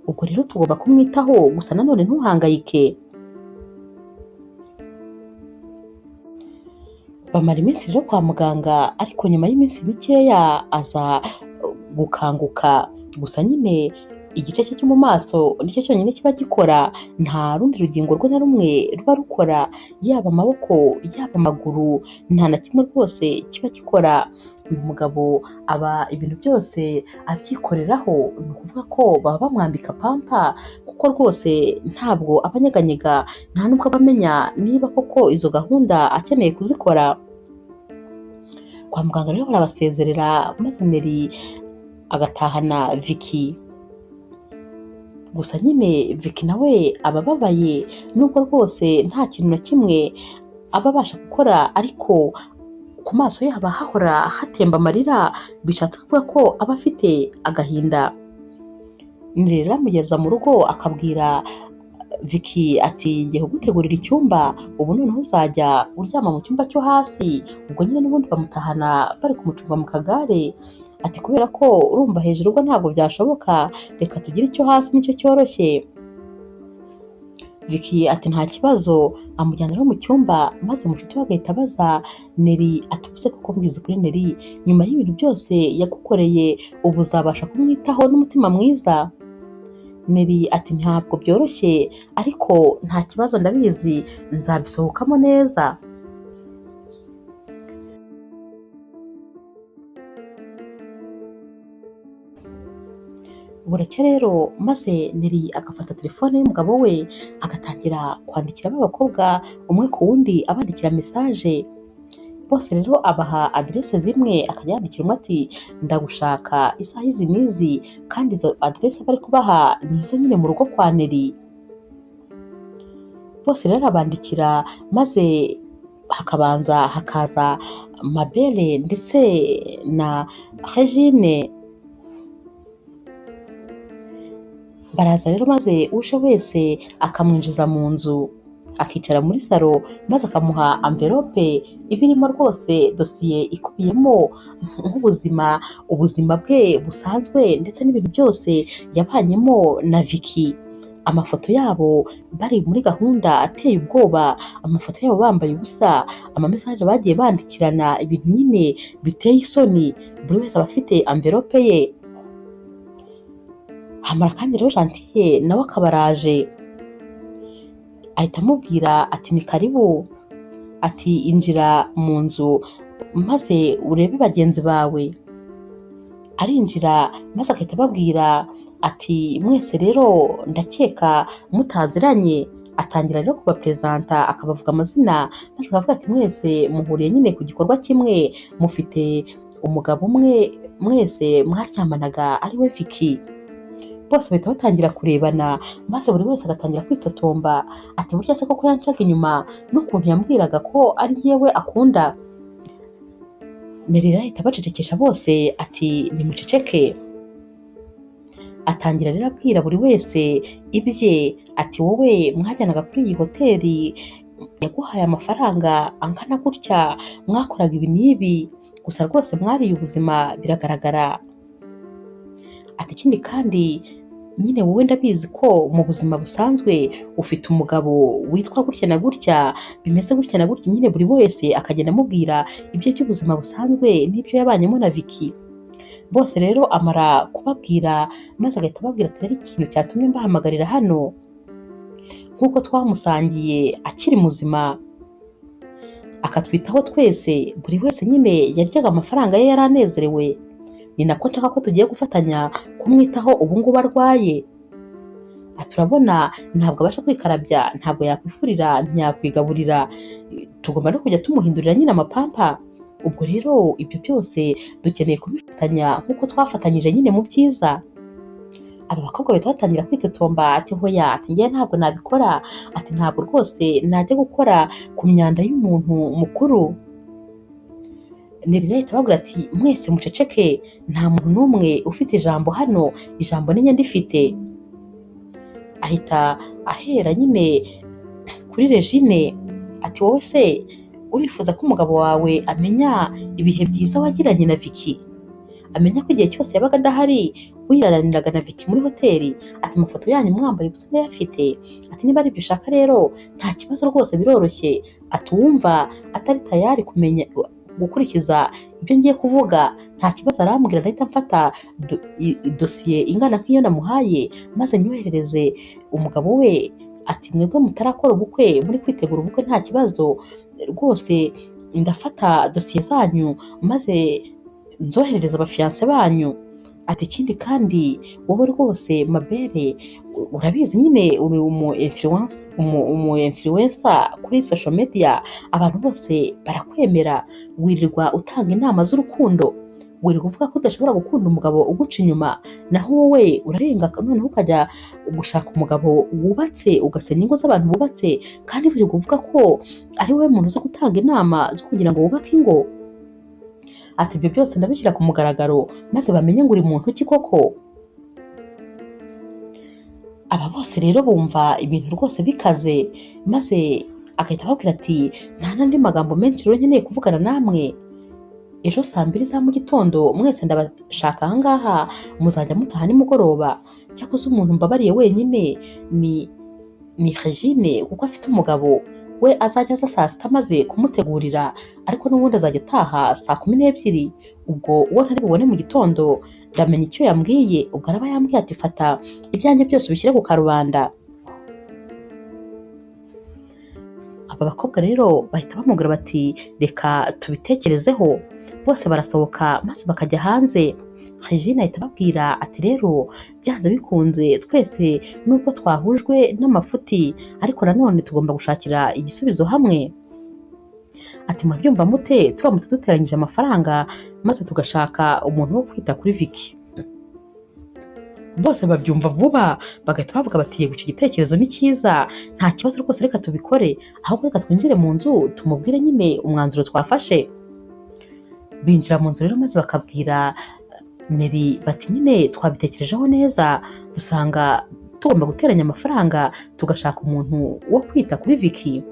ubwo rero tugomba kumwitaho, gusa nanone ntuhangayike. Bamara iminsi rero kwa muganga, ariko nyuma y'iminsi mikeya aza gukanguka. Gusa nyine igice cye cyo mu maso nicyo cyonyine kiba gikora, nta rundi rugingo rwe na rumwe ruba rukora, yaba amaboko yaba amaguru nta na kimwe rwose kiba gikora. Uyu mugabo aba ibintu byose abyikoreraho, ni ukuvuga ko baba bamwambika pampa kuko rwose ntabwo aba anyeganyega, nta nubwo aba amenya niba koko izo gahunda akeneye kuzikora. Kwa muganga rero barabasezerera, maze Neri agatahana Vicky. Gusa nyine Vicky nawe aba ababaye, nubwo rwose nta kintu na kimwe aba abasha gukora, ariko ku maso ye haba hahora hatemba amarira, bishatse kuvuga ko aba afite agahinda. Neri rero amugeza mu rugo akabwira Vicky ati ngiye kugutegurira icyumba, ubu noneho uzajya uryama mu cyumba cyo hasi. Ubwo nyine n'ubundi bamutahana bari kumucunga mu kagare, ati kubera ko urumva hejuru ubwo ntabwo byashoboka, reka tugire icyo hasi nicyo cyoroshye. Vicky ati nta kibazo, amujyana no mu cyumba maze mushiki we agahita abaza Neri ati ubuse koko mbwiza ukuri Neri, nyuma y'ibintu byose yagukoreye ubu uzabasha kumwitaho n'umutima mwiza? Neri ati ntabwo byoroshye ariko nta kibazo ndabizi nzabisohokamo neza. Buracya rero maze Neri agafata telefone y'umugabo we agatangira kwandikira abakobwa umwe ku wundi abandikira mesaje. Bose rero abaha aderese zimwe akajya yandikira umwe ati ndagushaka isaha izi n'izi, kandi izo aderese bari kubaha nizo nyine mu rugo kwa Neri. Bose rero abandikira maze hakabanza hakaza Mabere ndetse na Regine. Baraza rero maze uje wese akamwinjiza mu nzu akicara muri salo maze akamuha amvelope ibirimo rwose dosiye ikubiyemo ubuzima bwe busanzwe ndetse n'ibintu byose yabanyemo na Vicky. Amafoto yabo bari muri gahunda ateye ubwoba, amafoto yabo bambaye ubusa, amamesaje bagiye bandikirana, ibintu nyine biteye isoni. Buri wese aba afite amvelope ye. Hamara kandi rero Gentille nawe akaba araje ahita amubwira ati ni karibu, ati injira mu nzu maze urebe bagenzi bawe. Arinjira maze agahita ababwira ati mwese rero ndakeka mutaziranye. Atangira rero kubapresenta akabavuga amazina maze akavuga ati mwese muhuriye nyine ku gikorwa kimwe, mufite umugabo umwe mwese mwaryamanaga ari we Vicky. Bose bahita batangira kurebana maze buri wese agatangira kwitotomba ati burya se koko yancaga inyuma n'ukuntu yambwiraga ko ari yewe akunda. Neri ahita abacecekesha bose ati nimuceceke. Atangira rero abwira buri wese ibye ati wowe mwajyanaga kuri iyi hoteli yaguhaye amafaranga angana gutya, mwakoraga ibi n'ibi, gusa rwose mwariye ubuzima biragaragara. Ati ikindi kandi nyine wowe ndabizi ko mu buzima busanzwe ufite umugabo witwa gutya na gutya, bimeze gutya na gutya, nyine buri wese akagenda amubwira ibyo by'ubuzima busanzwe n'ibyo yabanyemo na Vicky. Bose rero amara kubabwira maze agahita ababwira ati rero ikintu cyatumye mbahamagarira hano, nk'uko twamusangiye akiri muzima akatwitaho twese, buri wese nyine yaryaga amafaranga ye yaranezerewe, ni nako nshaka ko tugiye gufatanya kumwitaho ubu ngubu arwaye. Turabona ntabwo abasha kwikarabya, ntabwo yakwifurira, ntiyakwigaburira, tugomba no kujya tumuhindurira nyine amapampa. Ubwo rero ibyo byose dukeneye kubifatanya nk'uko twafatanyije nyine mu byiza. Aba bakobwa bahita batangira kwitotomba ati hoya, ati ngewe ntabwo nabikora, ati ntabwo rwose najya gukora ku myanda y'umuntu mukuru. Neri ahita ababwira ati mwese muceceke, nta muntu n'umwe ufite ijambo hano, ijambo ni njye ndifite. Ahita ahera nyine kuri Regine ati wowe se urifuza ko umugabo wawe amenya ibihe byiza wagiranye na Vicky, amenya ko igihe cyose yabaga adahari wiraraniraga na Vicky muri hoteli, ati amafoto yanyu mwambaye ubusa ndayafite, ati niba ari ibyo ushaka rero nta kibazo rwose biroroshye, ati uwumva atari tayari kumenya gukurikiza ibyo ngiye kuvuga nta kibazo arambwira, ndahita mfata dosiye ingana nk'iyo namuhaye maze nyoherereze umugabo we. Ati mwebwe mutarakora ubukwe muri kwitegura ubukwe nta kibazo rwose, ndafata dosiye zanyu maze nzoherereza abafiyanse banyu. Ati ikindi kandi wowe rwose Mabere urabizi nyine uri umu influencer kuri social media, abantu bose barakwemera, wirirwa utanga inama z'urukundo, wirirwa uvuga ko udashobora gukunda umugabo uguca inyuma, naho wowe urarenga noneho ukajya gushaka umugabo wubatse ugasenya ingo z'abantu bubatse, kandi wirirwa uvuga ko ari wowe muntu uzi gutanga inama zo kugira ngo wubake ingo. Ati ibyo byose ndabishyira ku mugaragaro maze bamenye ngo uri muntu ki koko. Aba bose rero bumva ibintu rwose bikaze maze agahita ababwira ati nta n'andi magambo menshi rero nkeneye kuvugana namwe, ejo saa 2 za mu gitondo mwese ndabashaka aha ngaha, muzajya mutaha nimugoroba. Cyakoze umuntu mbabariye wenyine ni Regine, kuko afite umugabo we azajya aza saa 6 amaze kumutegurira, ariko n'ubundi azajya ataha saa 12. Ubwo uwo ntari bubone mu gitondo ndamenya icyo yambwiye. Ubwo araba yambwiye ati fata ibyanjye byose ubishyire ku karubanda. Aba bakobwa rero bahita bamubwira bati reka tubitekerezeho. Bose barasohoka maze bakajya hanze. Regine ahita ababwira ati rero byanze bikunze twese nubwo twahujwe n'amafuti, ariko nanone tugomba gushakira igisubizo hamwe. Ati murabyumva mute turamutse duteranyije amafaranga maze tugashaka umuntu wo kwita kuri Vicky? Bose babyumva vuba bagahita bavuga bati yego icyo gitekerezo ni cyiza, nta kibazo rwose, reka tubikore. Ahubwo reka twinjire mu nzu tumubwire nyine umwanzuro twafashe. Binjira mu nzu rero maze bakabwira Neri bati nyine twabitekerejeho neza, dusanga tugomba guteranya amafaranga tugashaka umuntu wo kwita kuri Vicky.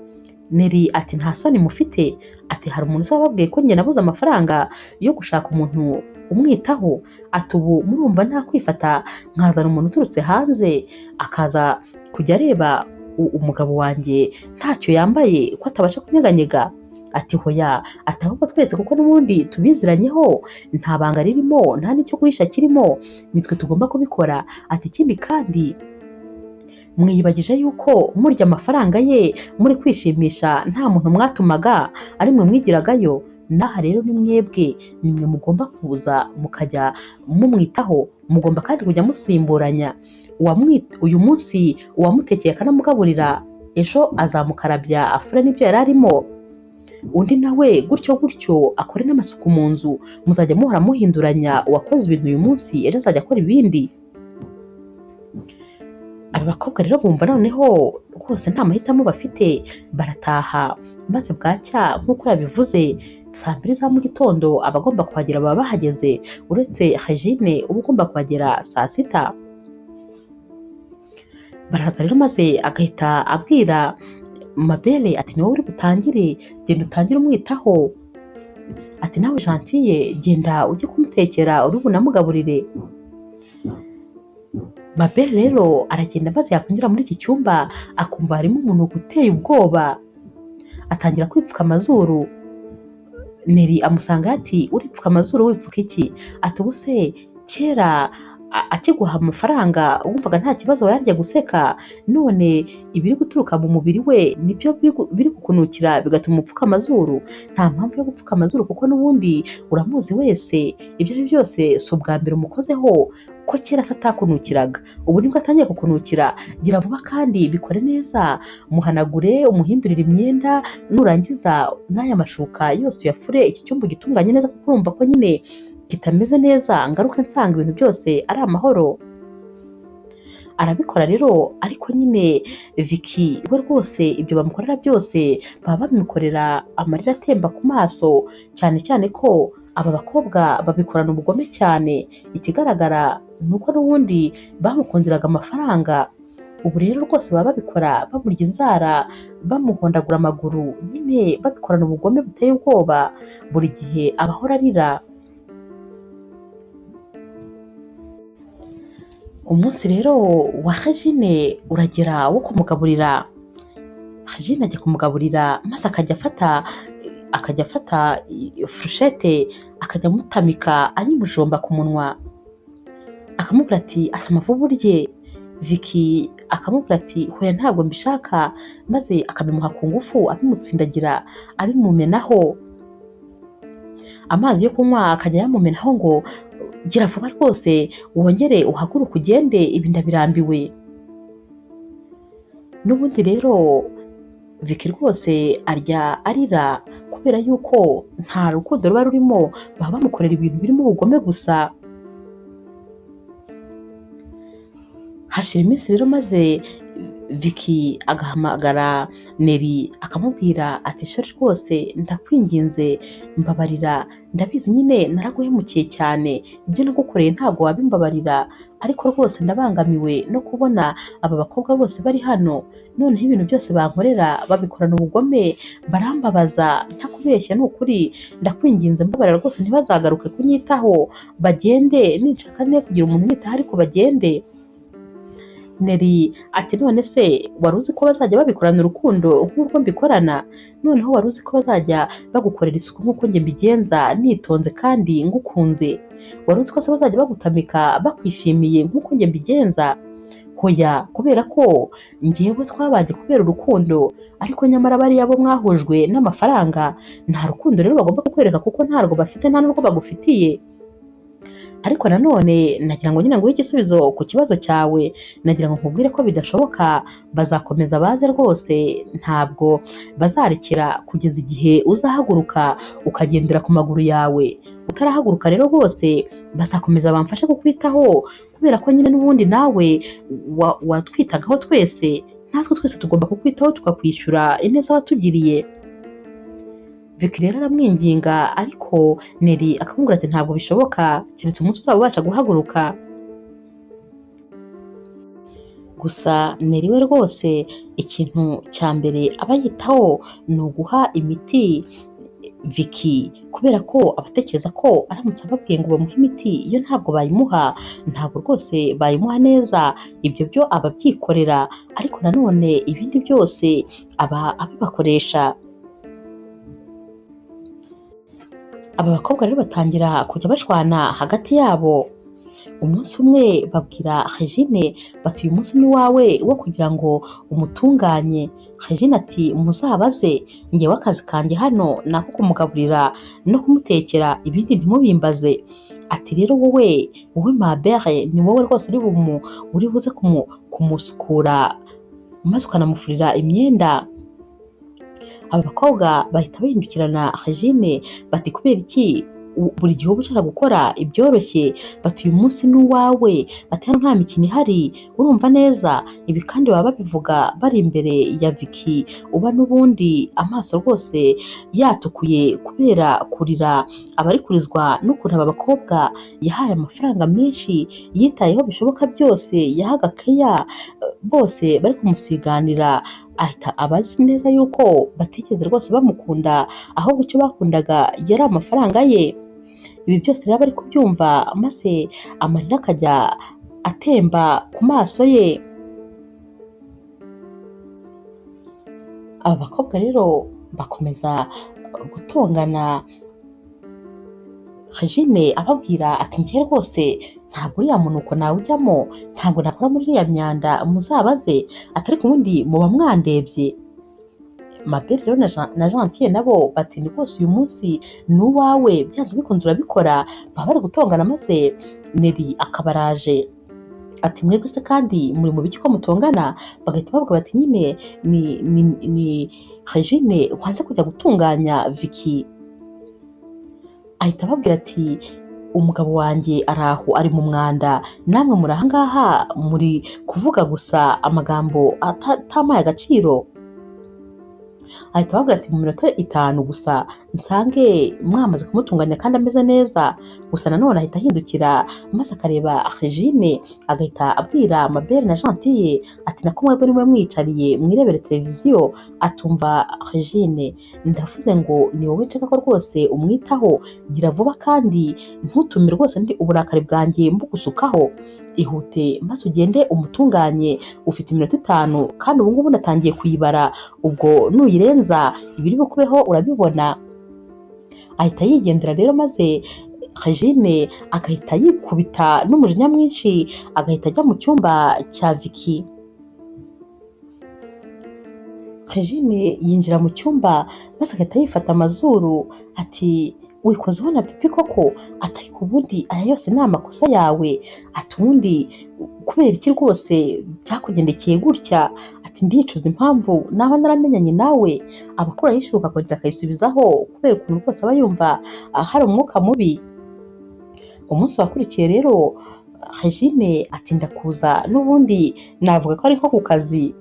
Neri ati nta soni mufite? Ati hari umuntu uzaba babwiye ko njye nabuze amafaranga yo gushaka umuntu umwitaho? Ati ubu murumva nta kwifata nkazana umuntu uturutse hanze akaza kujya areba umugabo wanjye ntacyo yambaye ko atabasha kunyeganyega? Ati hoya, ati ahubwo twese kuko n'ubundi tubiziranyeho, nta banga ririmo, nta n'icyo guhisha kirimo, nitwe tugomba kubikora. Ati ikindi kandi mwiyibagije yuko murya amafaranga ye muri kwishimisha nta muntu mwatumaga, ari mwe mwigiragayo. N'aha rero ni mwebwe, ni mwe mugomba kuza mukajya mumwitaho, mugomba kandi kujya musimburanya. Uyu munsi uwamutekeye akanamugaburira, ejo azamukarabya afure n'ibyo yari arimo. Undi nawe gutyo gutyo akore n'amasuku mu nzu, muzajya muhora muhinduranya uwakoze ibintu uyu munsi ejo azajya akora ibindi. Aba bakobwa rero bumva noneho rwose nta mahitamo bafite, barataha. Maze bwacya nk'uko yabivuze saa 2 za mu gitondo abagomba kuhagera baba bahageze, uretse Regine uba ugomba kuhagera saa 6. Baraza rero maze agahita abwira Mabele ati niwowe uri butangire, genda utangire umwitaho. Ati nawe Gentille genda ujye kumutekera uri bunamugaburire. Mabele rero aragenda maze yakwinjira muri iki cyumba akumva harimo umuntu uteye ubwoba, atangira kwipfuka amazuru. Neri amusanga ati uripfuka amazuru wipfuka iki? Ati ubuse kera akiguha amafaranga wumvaga nta kibazo wayarya guseka, none ibiri guturuka mu mubiri we nibyo biri kukunukira bigatuma upfuka amazuru? Nta mpamvu yo gupfuka amazuru kuko n'ubundi uramuzi wese, ibyo ari byose si ubwa mbere umukozeho, ko kera se atakunukiraga, ubu nibwo atangiye kukunukira. Gira vuba kandi bikore neza, muhanagure umuhindurire imyenda, nurangiza n'aya mashuka yose uyafure, iki cyumba gitunganye neza kuko urumva ko nyine kitameze neza, ngaruka nsanga ibintu byose ari amahoro. Arabikora rero, ariko nyine Vicky we rwose ibyo bamukorera byose baba babimukorera amarira atemba ku maso, cyane cyane ko aba bakobwa babikorana ubugome cyane. Ikigaragara ni uko n'ubundi bamukundiraga amafaranga. Ubu rero rwose baba babikora bamurya inzara, bamuhondagura amaguru, nyine babikorana ubugome buteye ubwoba. Buri gihe abahora arira. Umunsi rero wa Regine uragera wo kumugaburira. Regine ajya kumugaburira maze akajya afata furushete akajya amutamika anyimujomba ku munwa, akamubwira ati asa amavubu urye. Vicky akamubwira ati hoya ntabwo mbishaka, maze akabimuha ku ngufu abimutsindagira abimumenaho. Amazi yo kunywa akajya yamumenaho ngo gira vuba rwose wongere uhaguruke ugende, ibi ndabirambiwe. N'ubundi rero Vicky rwose arya arira kubera yuko nta rukundo ruba rurimo, baba bamukorera ibintu birimo ubugome gusa. Hashira iminsi rero maze Vicky agahamagara Neri akamubwira ati shori rwose ndakwinginze mbabarira, ndabizi nyine naraguhemukiye cyane, ibyo nagukoreye ntabwo wabimbabarira, ariko rwose ndabangamiwe no kubona aba bakobwa bose bari hano, noneho ibintu byose bankorera babikorana ubugome, barambabaza ntakubeshya ni ukuri, ndakwinginze mbabarira rwose ntibazagaruke kunyitaho, bagende, ninshaka ne kugira umuntu unyitaho ariko bagende. Neri ati none se wari uzi ko bazajya babikorana urukundo nk'urwo mbikorana? Noneho wari uzi ko bazajya bagukorera isuku nk'uko njye mbigenza nitonze kandi ngukunze? Wari uzi ko se bazajya bagutamika bakwishimiye nk'uko njye mbigenza? Hoya, kubera ko njyewe twabanye kubera urukundo, ariko nyamara bariya bo mwahujwe n'amafaranga, nta rukundo rero bagomba kukwereka kuko ntarwo bafite nta n'urwo bagufitiye. Ariko nanone nagira ngo nyine nguhe igisubizo ku kibazo cyawe, nagira ngo nkubwire ko bidashoboka, bazakomeza baze rwose, ntabwo bazarekera kugeza igihe uzahaguruka ukagendera ku maguru yawe. Utarahaguruka rero rwose bazakomeza bamfashe kukwitaho, kubera ko nyine n'ubundi nawe watwitagaho twese, natwe twese tugomba kukwitaho tukakwishyura ineza watugiriye. Vicky rero aramwinginga, ariko Neri akamubwira ati ntabwo bishoboka keretse umunsi uzaba ubasha guhaguruka. Gusa Neri we rwose ikintu cya mbere aba yitaho ni uguha imiti Vicky, kubera ko abatekereza ko aramutse ababwiye ngo bamuhe imiti iyo ntabwo bayimuha, ntabwo rwose bayimuha neza, ibyo byo aba abyikorera, ariko nanone ibindi byose aba abibakoresha. Aba bakobwa rero batangira kujya bashwana hagati yabo. Umunsi umwe babwira Regine bati uyu munsi ni wawe wo kugira ngo umutunganye. Regine ati muzabaze, njyewe akazi kanjye hano ni ako kumugaburira no kumutekera, ibindi ntimubimbaze. Ati rero wowe Mabere ni wowe rwose uri buze kumusukura maze ukanamufurira imyenda. Aba bakobwa bahita bahindukirana Regine bati kubera iki buri gihe uba ushaka gukora ibyoroshye? Bati uyu munsi ni uwawe, bati hano nta mikino ihari, urumva neza? Ibi kandi baba babivuga bari imbere ya Vicky uba n'ubundi amaso rwose yatukuye kubera kurira, abari kurizwa n'ukuntu aba bakobwa yahaye amafaranga menshi, yitayeho bishoboka byose, yahaga keya, bose bari kumusiganira, ahita abazi neza yuko batigeze rwose bamukunda, ahubwo icyo bakundaga yari amafaranga ye. Ibi byose rero bari kubyumva, maze amarira akajya atemba ku maso ye. Aba bakobwa rero bakomeza gutongana, Regine ababwira ati njye rwose ntabwo uriya munuko nawe ujyamo, ntabwo nakora muri iriya myanda, muzabaze. Ati ariko ubundi muba mwandebye. Mabere rero na Gentille nabo bati rwose uyu munsi ni uwawe, byanze bikunze urabikora. Baba bari gutongana, maze Neri akabaraje ati mwebwe se kandi muri mu biki ko mutongana? Bagahita bavuga bati nyine ni Regine wanze kujya gutunganya Vicky. Ahita ababwira ati umugabo wanjye araho ari mu mwanda, namwe muri aha ngaha muri kuvuga gusa amagambo atamaye agaciro. Ahita ababwira ati mu minota 5 gusa nsange mwamaze kumutunganya kandi ameze neza. Gusa nanone ahita ahindukira maze akareba Regine, agahita abwira Mabere na Gentille ati nako mwebwe nimwe mwicariye mwirebere televiziyo? Atumva Regine, ndavuze ngo ni wowe nshaka ko rwose umwitaho, gira vuba kandi ntutume rwose ndi uburakari bwanjye mbugusukaho. Ihute maze ugende umutunganye, ufite iminota 5 kandi ubu ngubu natangiye kuyibara, ubwo nuyirenza ibiri bukubeho urabibona. Ahita yigendera rero, maze Regine agahita yikubita n'umujinya mwinshi, agahita ajya mu cyumba cya Vicky. Regine yinjira mu cyumba maze agahita yifata amazuru ati wikozeho na pipi koko? Atari ku bundi aya yose ni amakosa yawe? Ati ubundi kubera iki rwose byakugendekeye gutya? Ati ndicuza impamvu naba naramenyanye nawe. Abakora yishuka akongera akayisubizaho kubera ukuntu rwose aba yumva hari umwuka mubi. Umunsi wakurikiye rero Regine atinda kuza, n'ubundi navuga ko ari nko ku kazi.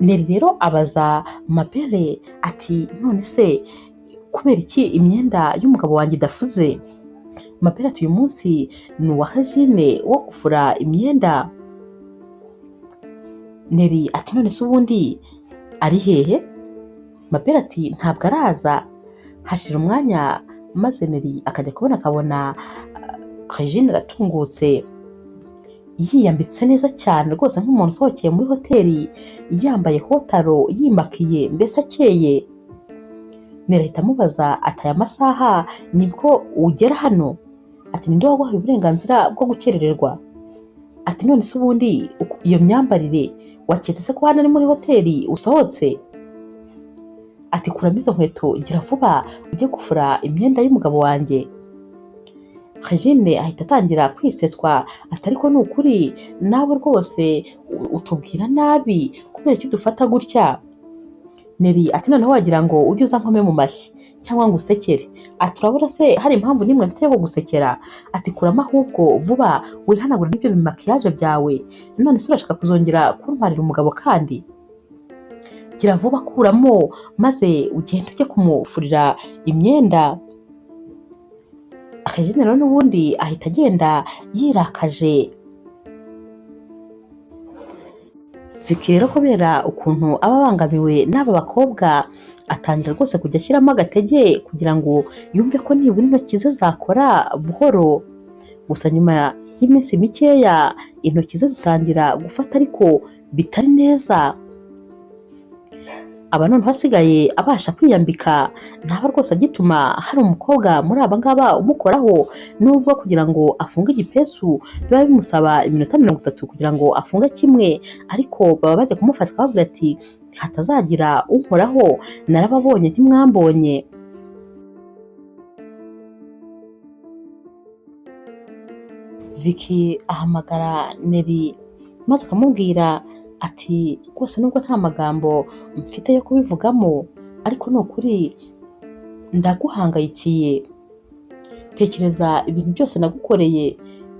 Neri rero abaza Mabere ati none se kubera iki imyenda y'umugabo wanjye idafuze? Mabere ati uyu munsi ni uwa Regine wo gufura imyenda. Neri ati none se ubundi ari hehe? Mabere ati ntabwo araza. Hashira umwanya maze Neri akajya kubona akabona Regine aratungutse yiyambitse neza cyane rwose nk'umuntu usohokeye muri hoteli, yambaye hotaro yimakiye mbese akeye. Neri ahita amubaza ati aya masaha nibwo ugera hano? Ati ninde waguhaye uburenganzira bwo gukerererwa? Ati none se ubundi iyo myambarire waketse se ko hano ari muri hoteli usohotse? Ati kuramo izo nkweto gira vuba ujye gufura imyenda y'umugabo wanjye. Regine ahita atangira kwisetswa ati ariko ni ukuri nawe rwose utubwira nabi kubera icyo dufata gutya? Neri ati noneho wagira ngo ujye uza nkome mu mashyi cyangwa ngo usekere? Ati urabura se hari impamvu n'imwe mfite yo kugusekera? Ati kuramo ahubwo vuba wihanagura n'ibyo bimakiyaje byawe, none se urashaka kuzongera kuntwarira umugabo kandi? Gira vuba kuramo maze ugende ujye kumufurira imyenda. Regine rero n'ubundi ahita agenda yirakaje. Vicky rero kubera ukuntu aba abangamiwe n'aba bakobwa atangira rwose kujya ashyiramo agatege kugira ngo yumve ko nibura intoki ze zakora buhoro. Gusa nyuma y'iminsi mikeya intoki ze zitangira gufata ariko bitari neza. Aba noneho hasigaye abasha kwiyambika, ntaba rwose agituma hari umukobwa muri aba ngaba umukoraho, nubwo kugira ngo afunge igipesu biba bimusaba iminota 30 kugira ngo afunge kimwe, ariko baba bajya kumufata bavuga ati hatazagira unkoraho, narababonye ntimwambonye. Vicky ahamagara Neri maze akamubwira ati rwose nubwo nta magambo mfite yo kubivugamo, ariko ni ukuri ndaguhangayikiye. Tekereza ibintu byose nagukoreye,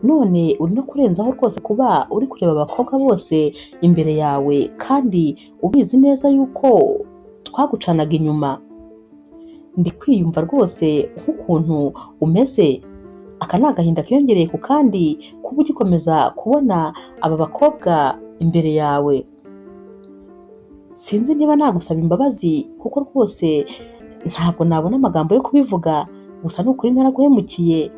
none uri no kurenzaho rwose kuba uri kureba abakobwa bose imbere yawe kandi ubizi neza yuko twagucanaga inyuma. Ndi kwiyumva rwose nk'ukuntu umeze. Aka ni agahinda kiyongereye ku kandi kuba ugikomeza kubona aba bakobwa imbere yawe. Sinzi niba nagusaba imbabazi kuko rwose ntabwo nabona amagambo yo kubivuga, gusa ni ukuri naraguhemukiye.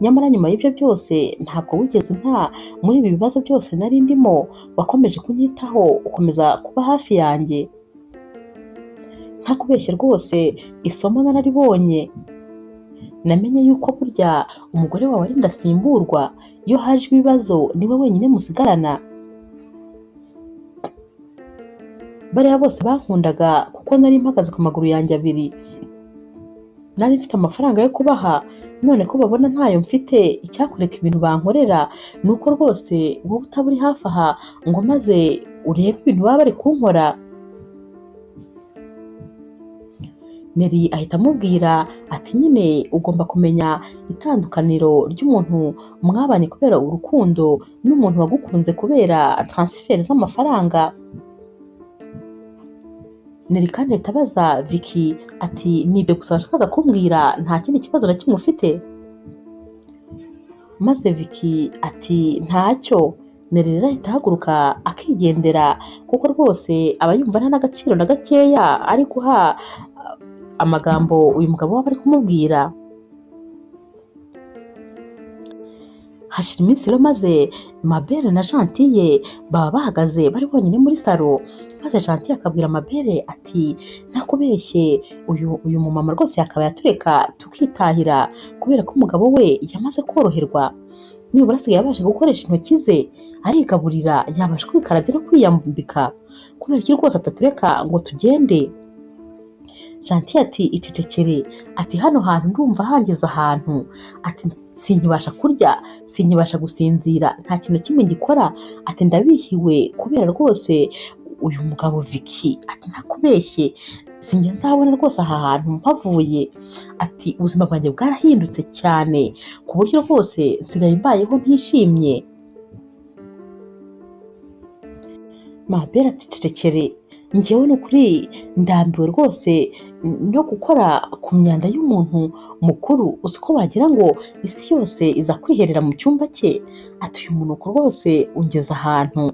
Nyamara nyuma y'ibyo byose ntabwo wigeze unta muri ibi bibazo byose nari ndimo, wakomeje kunyitaho ukomeza kuba hafi yanjye. Ntakubeshye rwose isomo nararibonye. Namenye yuko burya umugore wawe ari ndasimburwa, iyo haje ibibazo niwe wenyine musigarana. Bariya bose bankundaga kuko nari mpagaze ku maguru yanjye abiri, nari mfite amafaranga yo kubaha, none ko babona ntayo mfite, icyakureka ibintu bankorera ni uko rwose wowe utaba uri hafi aha ngo maze urebe ibintu baba bari kunkora. Neri ahita amubwira ati nyine ugomba kumenya itandukaniro ry'umuntu mwabanye kubera urukundo n'umuntu wagukunze kubera transfert z'amafaranga. Neri kandi ahita abaza Vicky ati nibyo gusa washakaga kumbwira, nta kindi kibazo na kimwe ufite? Maze Vicky ati ntacyo. Neri rero ahita ahaguruka akigendera kuko rwose aba yumva nta n'agaciro na gakeya ari guha amagambo uyu mugabo waba ari kumubwira. Hashira iminsi rero maze Mabere na Gentille baba bahagaze bari bonyine muri salo, maze Gentille akabwira Mabere ati ntakubeshye uyu mumama rwose yakabaye atureka tukitahira kubera ko umugabo we yamaze koroherwa, nibura asigaye yabasha gukoresha intoki ze arigaburira, yabasha kwikarabya no kwiyambika, kubera iki rwose atatureka ngo tugende? Gentille ati icecekere, ati hano hantu ndumva hangeze ahantu, ati sinkibasha kurya, sinkibasha gusinzira, nta kintu kimwe ngikora, ati ndabihiwe kubera rwose uyu mugabo Vicky. Ati ntakubeshye sinjye nzabona rwose aha hantu mpavuye, ati ubuzima bwanjye bwarahindutse cyane ku buryo rwose nsigaye mbayeho ntishimye. Mabera ati cecekere, njyewe n'ukuri ndambiwe rwose no gukora ku myanda y'umuntu mukuru, uzi ko wagira ngo isi yose iza kwiherera mu cyumba cye, ati uyu munuko rwose ungeze ahantu.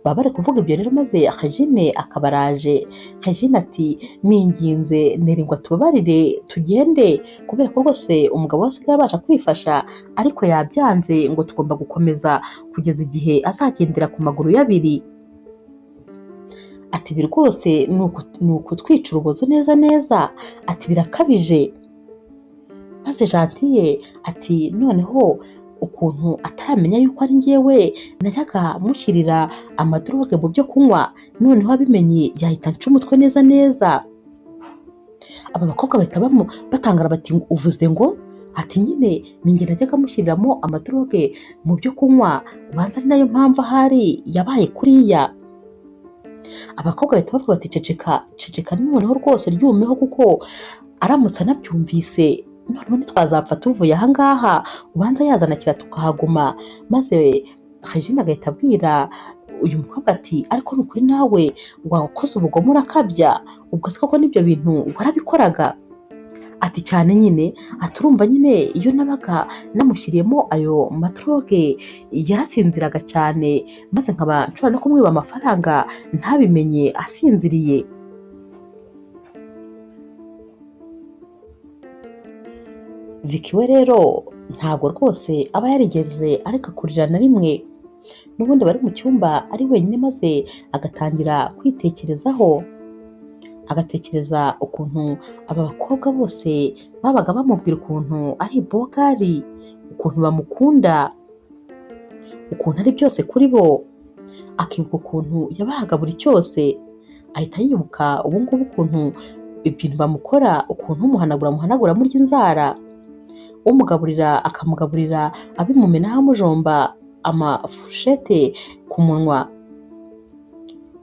Baba bari kuvuga ibyo rero maze Regine akaba araje. Regine ati ninginze Neri ngo atubabarire tugende, kubera ko rwose umugabo we asigaye abasha kwifasha, ariko yabyanze ngo tugomba gukomeza kugeza igihe azagendera ku maguru ye abiri. Ati ibi rwose ni ukutwica urubozo neza neza, ati birakabije. Maze Gentille ati noneho ukuntu ataramenya yuko ari njyewe najyaga mushyirira amadroge mu byo kunywa, noneho abimenye yahita anca umutwe neza neza. Aba bakobwa bahita batangara bati uvuze ngo? Ati nyine ninjye najyaga mushyiriramo amadroge mu byo kunywa, ubanza ari nayo mpamvu ahari yabaye kuriya. Abakobwa bahita bavuga bati ceceka noneho rwose ryumeho, kuko aramutse anabyumvise noneho ntitwazapfa tuvuye aha ngaha, ubanza yazana kira tukahaguma. Maze Regine agahita abwira uyu mukobwa ati ariko ni ukuri nawe wakoze ubugome urakabya, ubwo se koko n'ibyo bintu warabikoraga? Ati cyane nyine, ati urumva nyine iyo nabaga namushyiriyemo ayo madroge yarasinziraga cyane, maze nkaba nshobora no kumwiba amafaranga ntabimenye asinziriye. Vicky we rero ntabwo rwose aba yarigeze areka kurira na rimwe, n'ubundi bari mu cyumba ari wenyine, maze agatangira kwitekerezaho, agatekereza ukuntu aba bakobwa bose babaga bamubwira ukuntu ari bogari, ukuntu bamukunda, ukuntu ari byose kuri bo, akibuka ukuntu yabahaga buri cyose. Ahita yibuka ubu ngubu ukuntu ibintu bamukora, ukuntu umuhanagura amurya inzara, umugaburira akamugaburira abimumenaho amujomba amafushete ku munwa.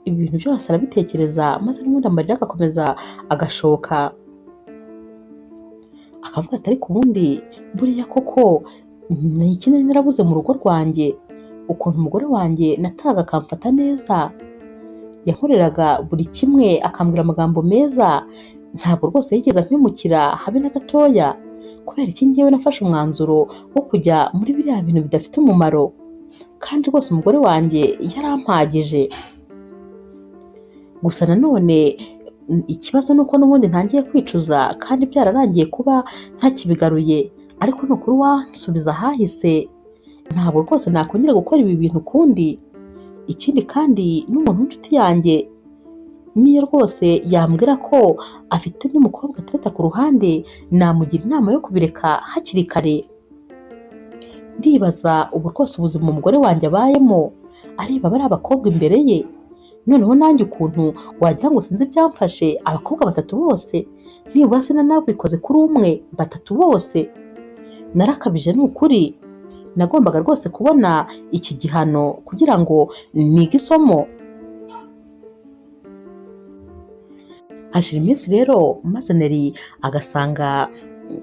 Ibi bintu byose arabitekereza, maze n'ubundi amarira agakomeza agashoka, akavuga ati ariko ubundi buriya koko ni iki nari narabuze mu rugo rwanjye, ukuntu umugore wanjye natahaga akamfata neza, yankoreraga buri kimwe, akambwira amagambo meza, ntabwo rwose yigeze ampemukira habe na gatoya. Kubera iki njyewe nafashe umwanzuro wo kujya muri biriya bintu bidafite umumaro, kandi rwose umugore wanjye yarampagije. Gusa nanone ikibazo ni uko n'ubundi ntangiye kwicuza, kandi byararangiye kuba ntakibigaruye, ariko ni ukuri wansubiza ahahise, ntabwo rwose nakongera gukora ibi bintu ukundi. Ikindi kandi n'umuntu w'inshuti yanjye niyo rwose yambwira ko afite n'umukobwa atereta ku ruhande, namugira inama yo kubireka hakiri kare. Ndibaza ubu rwose ubuzima umugore wanjye abayemo, areba bari abakobwa imbere ye, noneho nanjye ukuntu wagira ngo sinzi ibyamfashe, abakobwa 3 bose, nibura sinanabikoze kuri umwe, 3 bose. Narakabije ni ukuri, nagombaga rwose kubona iki gihano kugira ngo nige isomo. Hashira iminsi rero, maze Neri agasanga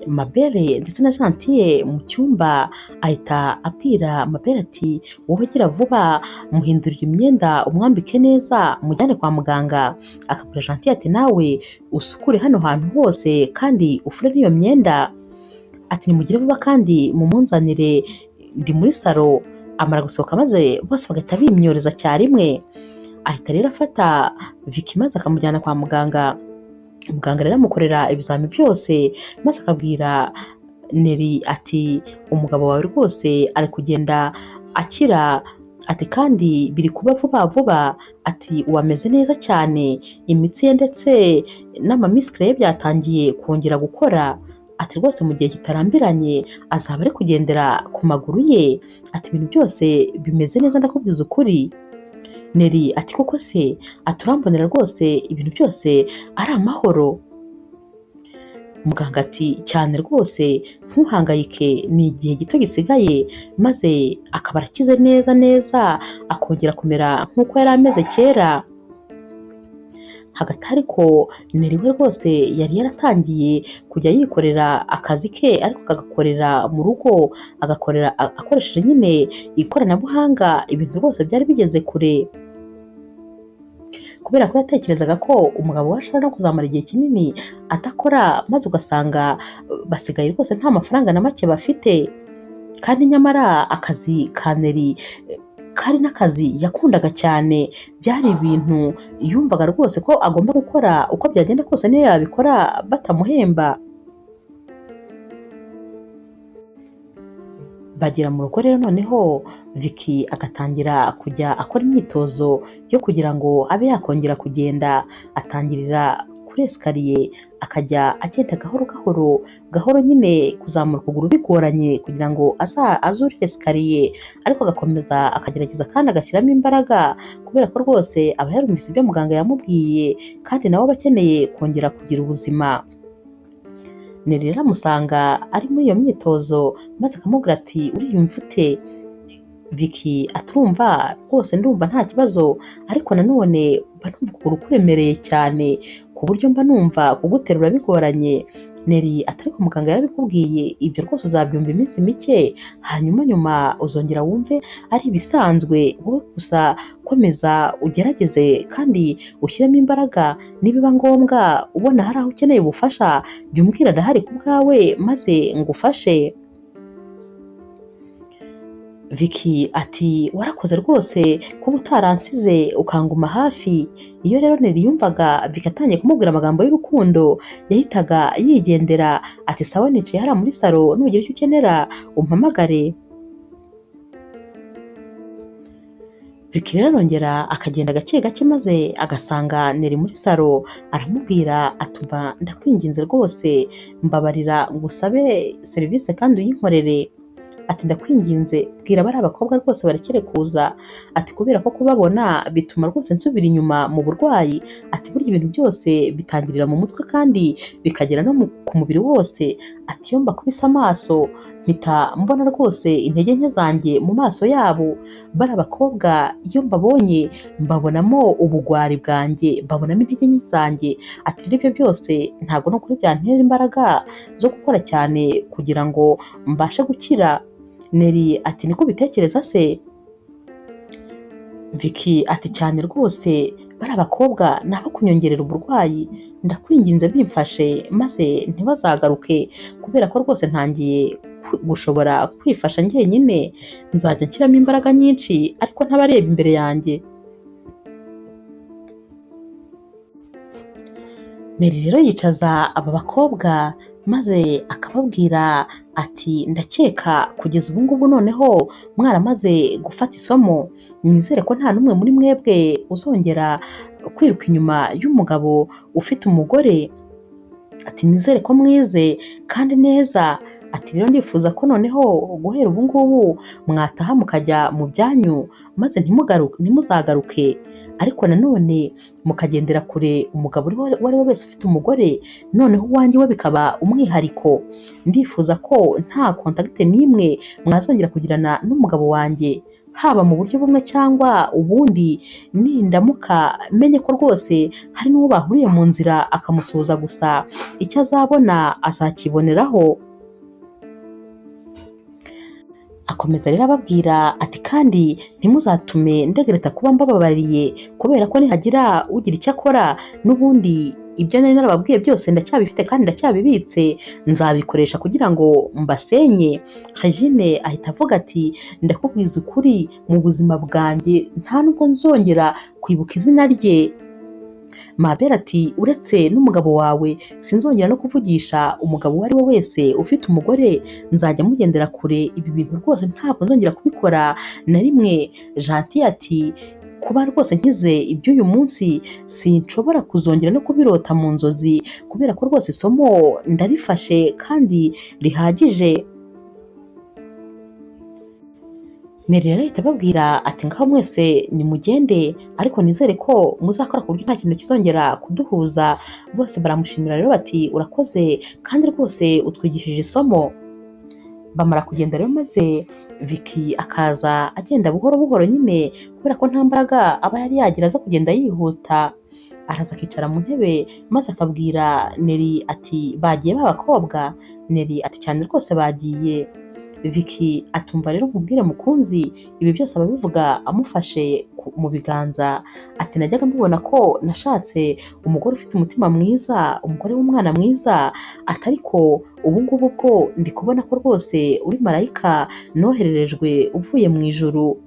Mabere ndetse na Gentille mu cyumba, ahita abwira Mabere ati wowe gira vuba muhindurire imyenda umwambike neza mujyane kwa muganga. Akabwira Gentille ati nawe usukure hano hantu hose kandi ufure n'iyo myenda, ati nimugire vuba kandi mumunzanire, ndi muri salo. Amara gusohoka maze bose bagahita bimyoreza cyarimwe. Ahita rero afata Vicky maze akamujyana kwa muganga. Muganga rero amukorera ibizami byose, maze akabwira Neri ati umugabo wawe rwose ari kugenda akira, ati kandi biri kuba vuba vuba, ati uwameze neza cyane, imitsi ye ndetse n'amamisikire ye byatangiye kongera gukora, ati rwose mu gihe kitarambiranye azaba ari kugendera ku maguru ye, ati ibintu byose bimeze neza ndakubwiza ukuri. Neri ati koko se, aturambonera rwose ibintu byose ari amahoro? Muganga ati cyane rwose, ntuhangayike, ni igihe gito gisigaye maze akaba arakize neza neza, akongera kumera nk'uko yari ameze kera. Hagati ariko Neri we rwose yari yaratangiye kujya yikorera akazi ke, ariko agakorera mu rugo, agakorera akoresheje nyine ikoranabuhanga, ibintu rwose byari bigeze kure. kubera ko yatekerezaga ko umugabo we ashobora no kuzamara igihe kinini adakora, maze ugasanga basigaye rwose nta mafaranga na make bafite. Kandi nyamara akazi ka Neri kari n'akazi yakundaga cyane, byari ibintu yumvaga rwose ko agomba gukora uko byagenda kose niyo yabikora batamuhemba. Bagera mu rugo rero noneho Vicky agatangira kujya akora imyitozo yo kugira ngo abe yakongera kugenda. Atangirira kuri esikariye akajya agenda gahoro gahoro gahoro, nyine kuzamura ukuguru bigoranye kugira ngo azurire esikariye, ariko agakomeza akagerageza kandi agashyiramo imbaraga, kubera ko rwose aba yarumvise ibyo muganga yamubwiye kandi nawe aba akeneye kongera kugira ubuzima. Neri rero amusanga ari muri iyo myitozo maze akamubwira ati uriyumva ute? Vicky aturumva rwose ndumva nta kibazo, ariko nanone mba numva ukuguru kuremereye cyane ku buryo mba numva kuguterura bigoranye. Neri ati ariko muganga yarabikubwiye, ibyo rwose uzabyumva iminsi mike, hanyuma nyuma uzongera wumve ari ibisanzwe. Wowe gusa komeza ugerageze kandi ushyiremo imbaraga, nibiba ngombwa ubona hari aho ukeneye ubufasha jya umbwira ndahari ku bwawe maze ngufashe. Vicky ati warakoze rwose kuba utaransize ukanguma hafi. Iyo rero Neri yumvaga Vicky atangiye kumubwira amagambo y'urukundo yahitaga yigendera, ati sawa nicaye hariya muri salo, nugira icyo ukenera umpamagare. Vicky rero arongera akagenda gake gake maze agasanga Neri muri salo, aramubwira atuba ndakwinginze rwose mbabarira ngusabe serivisi kandi uyinkorere. Ati ndakwinginze bwira bari abakobwa rwose barekere kuza, ati kubera ko kubabona bituma rwose nsubira inyuma mu burwayi. Ati burya ibintu byose bitangirira mu mutwe kandi bikagera no ku mubiri wose. Ati iyo mbakubise amaso mpita mbona rwose intege nke zanjye mu maso yabo. Bari abakobwa iyo mbabonye mbabonamo ubugwari bwanjye, mbabonamo intege nke zanjye. Ati rero ibyo byose ntabwo no kuri byantera imbaraga zo gukora cyane kugira ngo mbashe gukira. Neri ati niko ubitekereza se? Vicky ati cyane rwose, bari abakobwa ni abo kunyongerera uburwayi, ndakwinginze bimfashe maze ntibazagaruke, kubera ko rwose ntangiye gushobora kwifasha njyenyine, nzajya nshyiramo imbaraga nyinshi ariko ntabareba imbere yanjye. Neri rero yicaza aba bakobwa maze akababwira ati ndakeka kugeza ubu ngubu noneho mwaramaze gufata isomo, nizere ko nta n'umwe muri mwebwe uzongera kwiruka inyuma y'umugabo ufite umugore. Ati nizere ko mwize kandi neza. Ati rero ndifuza ko noneho guhera ubu ngubu mwataha mukajya mu byanyu maze ntimuzagaruke, ariko nanone mukagendera kure umugabo uwo ari we wese ufite umugore, noneho uwanjye we bikaba umwihariko. Ndifuza ko nta kontakite n'imwe mwazongera kugirana n'umugabo wanjye, haba mu buryo bumwe cyangwa ubundi. Nindamuka menye ko rwose hari n'uwo bahuriye mu nzira akamusuhuza gusa, icyo azabona azakiboneraho. Akomeza rero ababwira ati kandi ntimuzatume ndegereta kuba mbababariye, kubera ko nihagira ugira icyo akora n'ubundi ibyo nari narababwiye byose ndacyabifite kandi ndacyabibitse, nzabikoresha kugira ngo mbasenye. Regine ahita avuga ati ndakubwiza ukuri mu buzima bwanjye nta nubwo nzongera kwibuka izina rye. Mabera ati uretse n'umugabo wawe sinzongera no kuvugisha umugabo uwo ari we wese ufite umugore, nzajya mugendera kure, ibi bintu rwose ntabwo nzongera kubikora na rimwe. Gentil ati kuba rwose nkize iby'uyu munsi sinshobora kuzongera no kubirota mu nzozi, kubera ko rwose isomo ndarifashe kandi rihagije. Neri rero ahita ababwira ati ngaho mwese nimugende, ariko nizere ko muzakora ku buryo nta kintu kizongera kuduhuza. Bose baramushimira rero bati urakoze kandi rwose utwigishije isomo. Bamara kugenda rero maze Vicky akaza agenda buhoro buhoro nyine, kubera ko nta mbaraga aba yari yagira zo kugenda yihuta. Araza akicara mu ntebe maze akabwira Neri ati bagiye b'abakobwa? Neri ati cyane rwose bagiye. Vicky atumva rero nkubwire mukunzi, ibi byose ababivuga amufashe mu biganza. Ati najyaga mbibona ko nashatse umugore ufite umutima mwiza, umugore w'umwana mwiza, atari ko ubu ngubu bwo ndi kubona ko rwose uri marayika nohererejwe uvuye mu ijuru.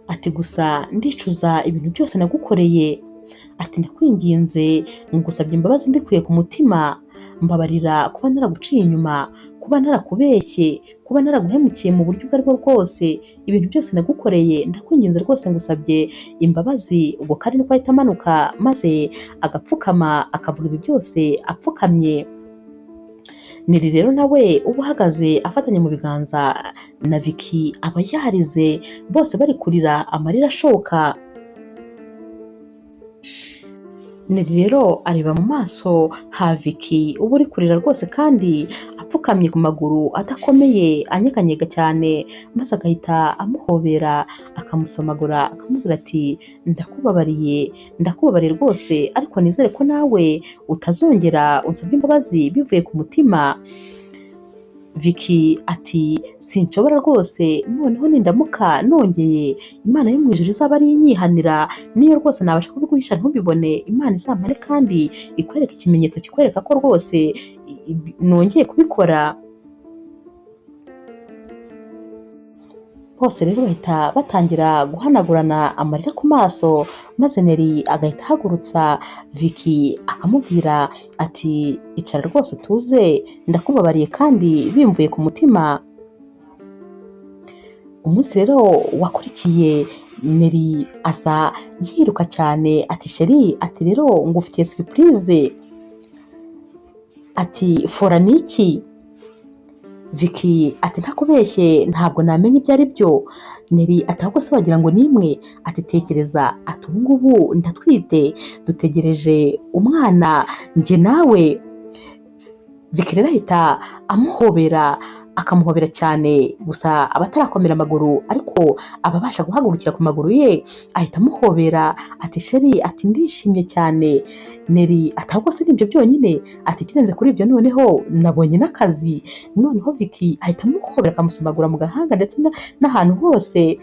Ati gusa ndicuza ibintu byose nagukoreye. Ati ndakwinginze ngusabye imbabazi mbikuye ku mutima, mbabarira kuba naraguciye inyuma, kuba narakubeshye, kuba naraguhemukiye mu buryo ubwo ari bwo bwose. Ibintu byose nagukoreye ndakwinginze rwose ngusabye imbabazi. Ubwo kandi niko ahita amanuka maze agapfukama akavuga ibi byose apfukamye. Neri rero nawe uba uhagaze afatanye mu biganza na Vicky aba yarize, bose bari kurira amarira ashoka. Neri rero areba mu maso ha Vicky uba uri kurira rwose kandi apfukamye ku maguru adakomeye anyeganyega cyane, maze agahita amuhobera akamusomagura akamubwira ati ndakubabariye rwose, ariko nizere ko nawe utazongera unsabye imbabazi bivuye ku mutima. Vicky ati sinshobora rwose, noneho nindamuka nongeye Imana yo mu ijuru izaba ari inyihanira, niyo rwose nabasha kubiguhisha ntubibone, Imana izampare kandi ikwereka ikimenyetso kikwereka ko rwose nongeye kubikora. Bose rero bahita batangira guhanagurana amarira ku maso, maze Neri agahita ahagurutsa Vicky akamubwira ati icara rwose utuze, ndakubabariye kandi bimvuye ku mutima. Umunsi rero wakurikiye Neri aza yiruka cyane ati sheri, ati rero ngufitiye surprise. Ati fora niki? Vicky ati ntakubeshye ntabwo namenye ibyo ari byo. Neri ati ahubwo se wagira ngo nimwe? Ati tekereza, ati ubu ngubu ndatwite, dutegereje umwana njye nawe. Vicky rero ahita amuhobera akamuhobera cyane, gusa aba atarakomera amaguru ariko abasha guhagurukira ku maguru ye, ahita amuhobera ati sheri, ati ndishimye cyane. Neri ati ahubwo se nibyo byonyine? Ati kirenze kuri ibyo noneho nabonye n'akazi. Noneho Vicky ahita amuhobera akamusomagura mu gahanga ndetse n'ahantu hose.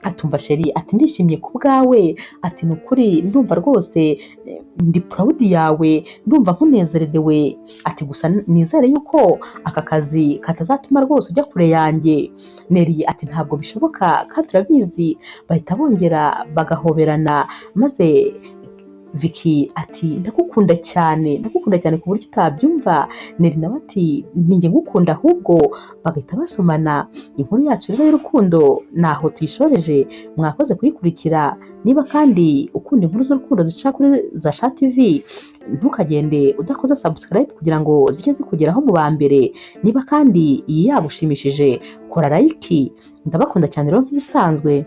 Atumva sheri, ati ndishimye ku bwawe, ati ni ukuri ndumva rwose ndi proud yawe, ndumva nkunezerewe, ati gusa nizere yuko aka kazi katazatuma rwose ujya kure yanjye. Neri ati ntabwo bishoboka kandi turabizi. Bahita bongera bagahoberana, maze Vicky ati ndagukunda cyane ku buryo utabyumva. Neri nawe ati ninjye ngukunda ahubwo. Bagahita basomana. Inkuru yacu rero y'urukundo naho tuyishoreje. Mwakoze kuyikurikira. Niba kandi ukunda inkuru z'urukundo zica kuri Zasha TV, ntukagende udakoze subscribe kugira ngo zijye zikugeraho mu ba mbere. Niba kandi iyi yagushimishije kora like. Ndabakunda cyane rero nk'ibisanzwe.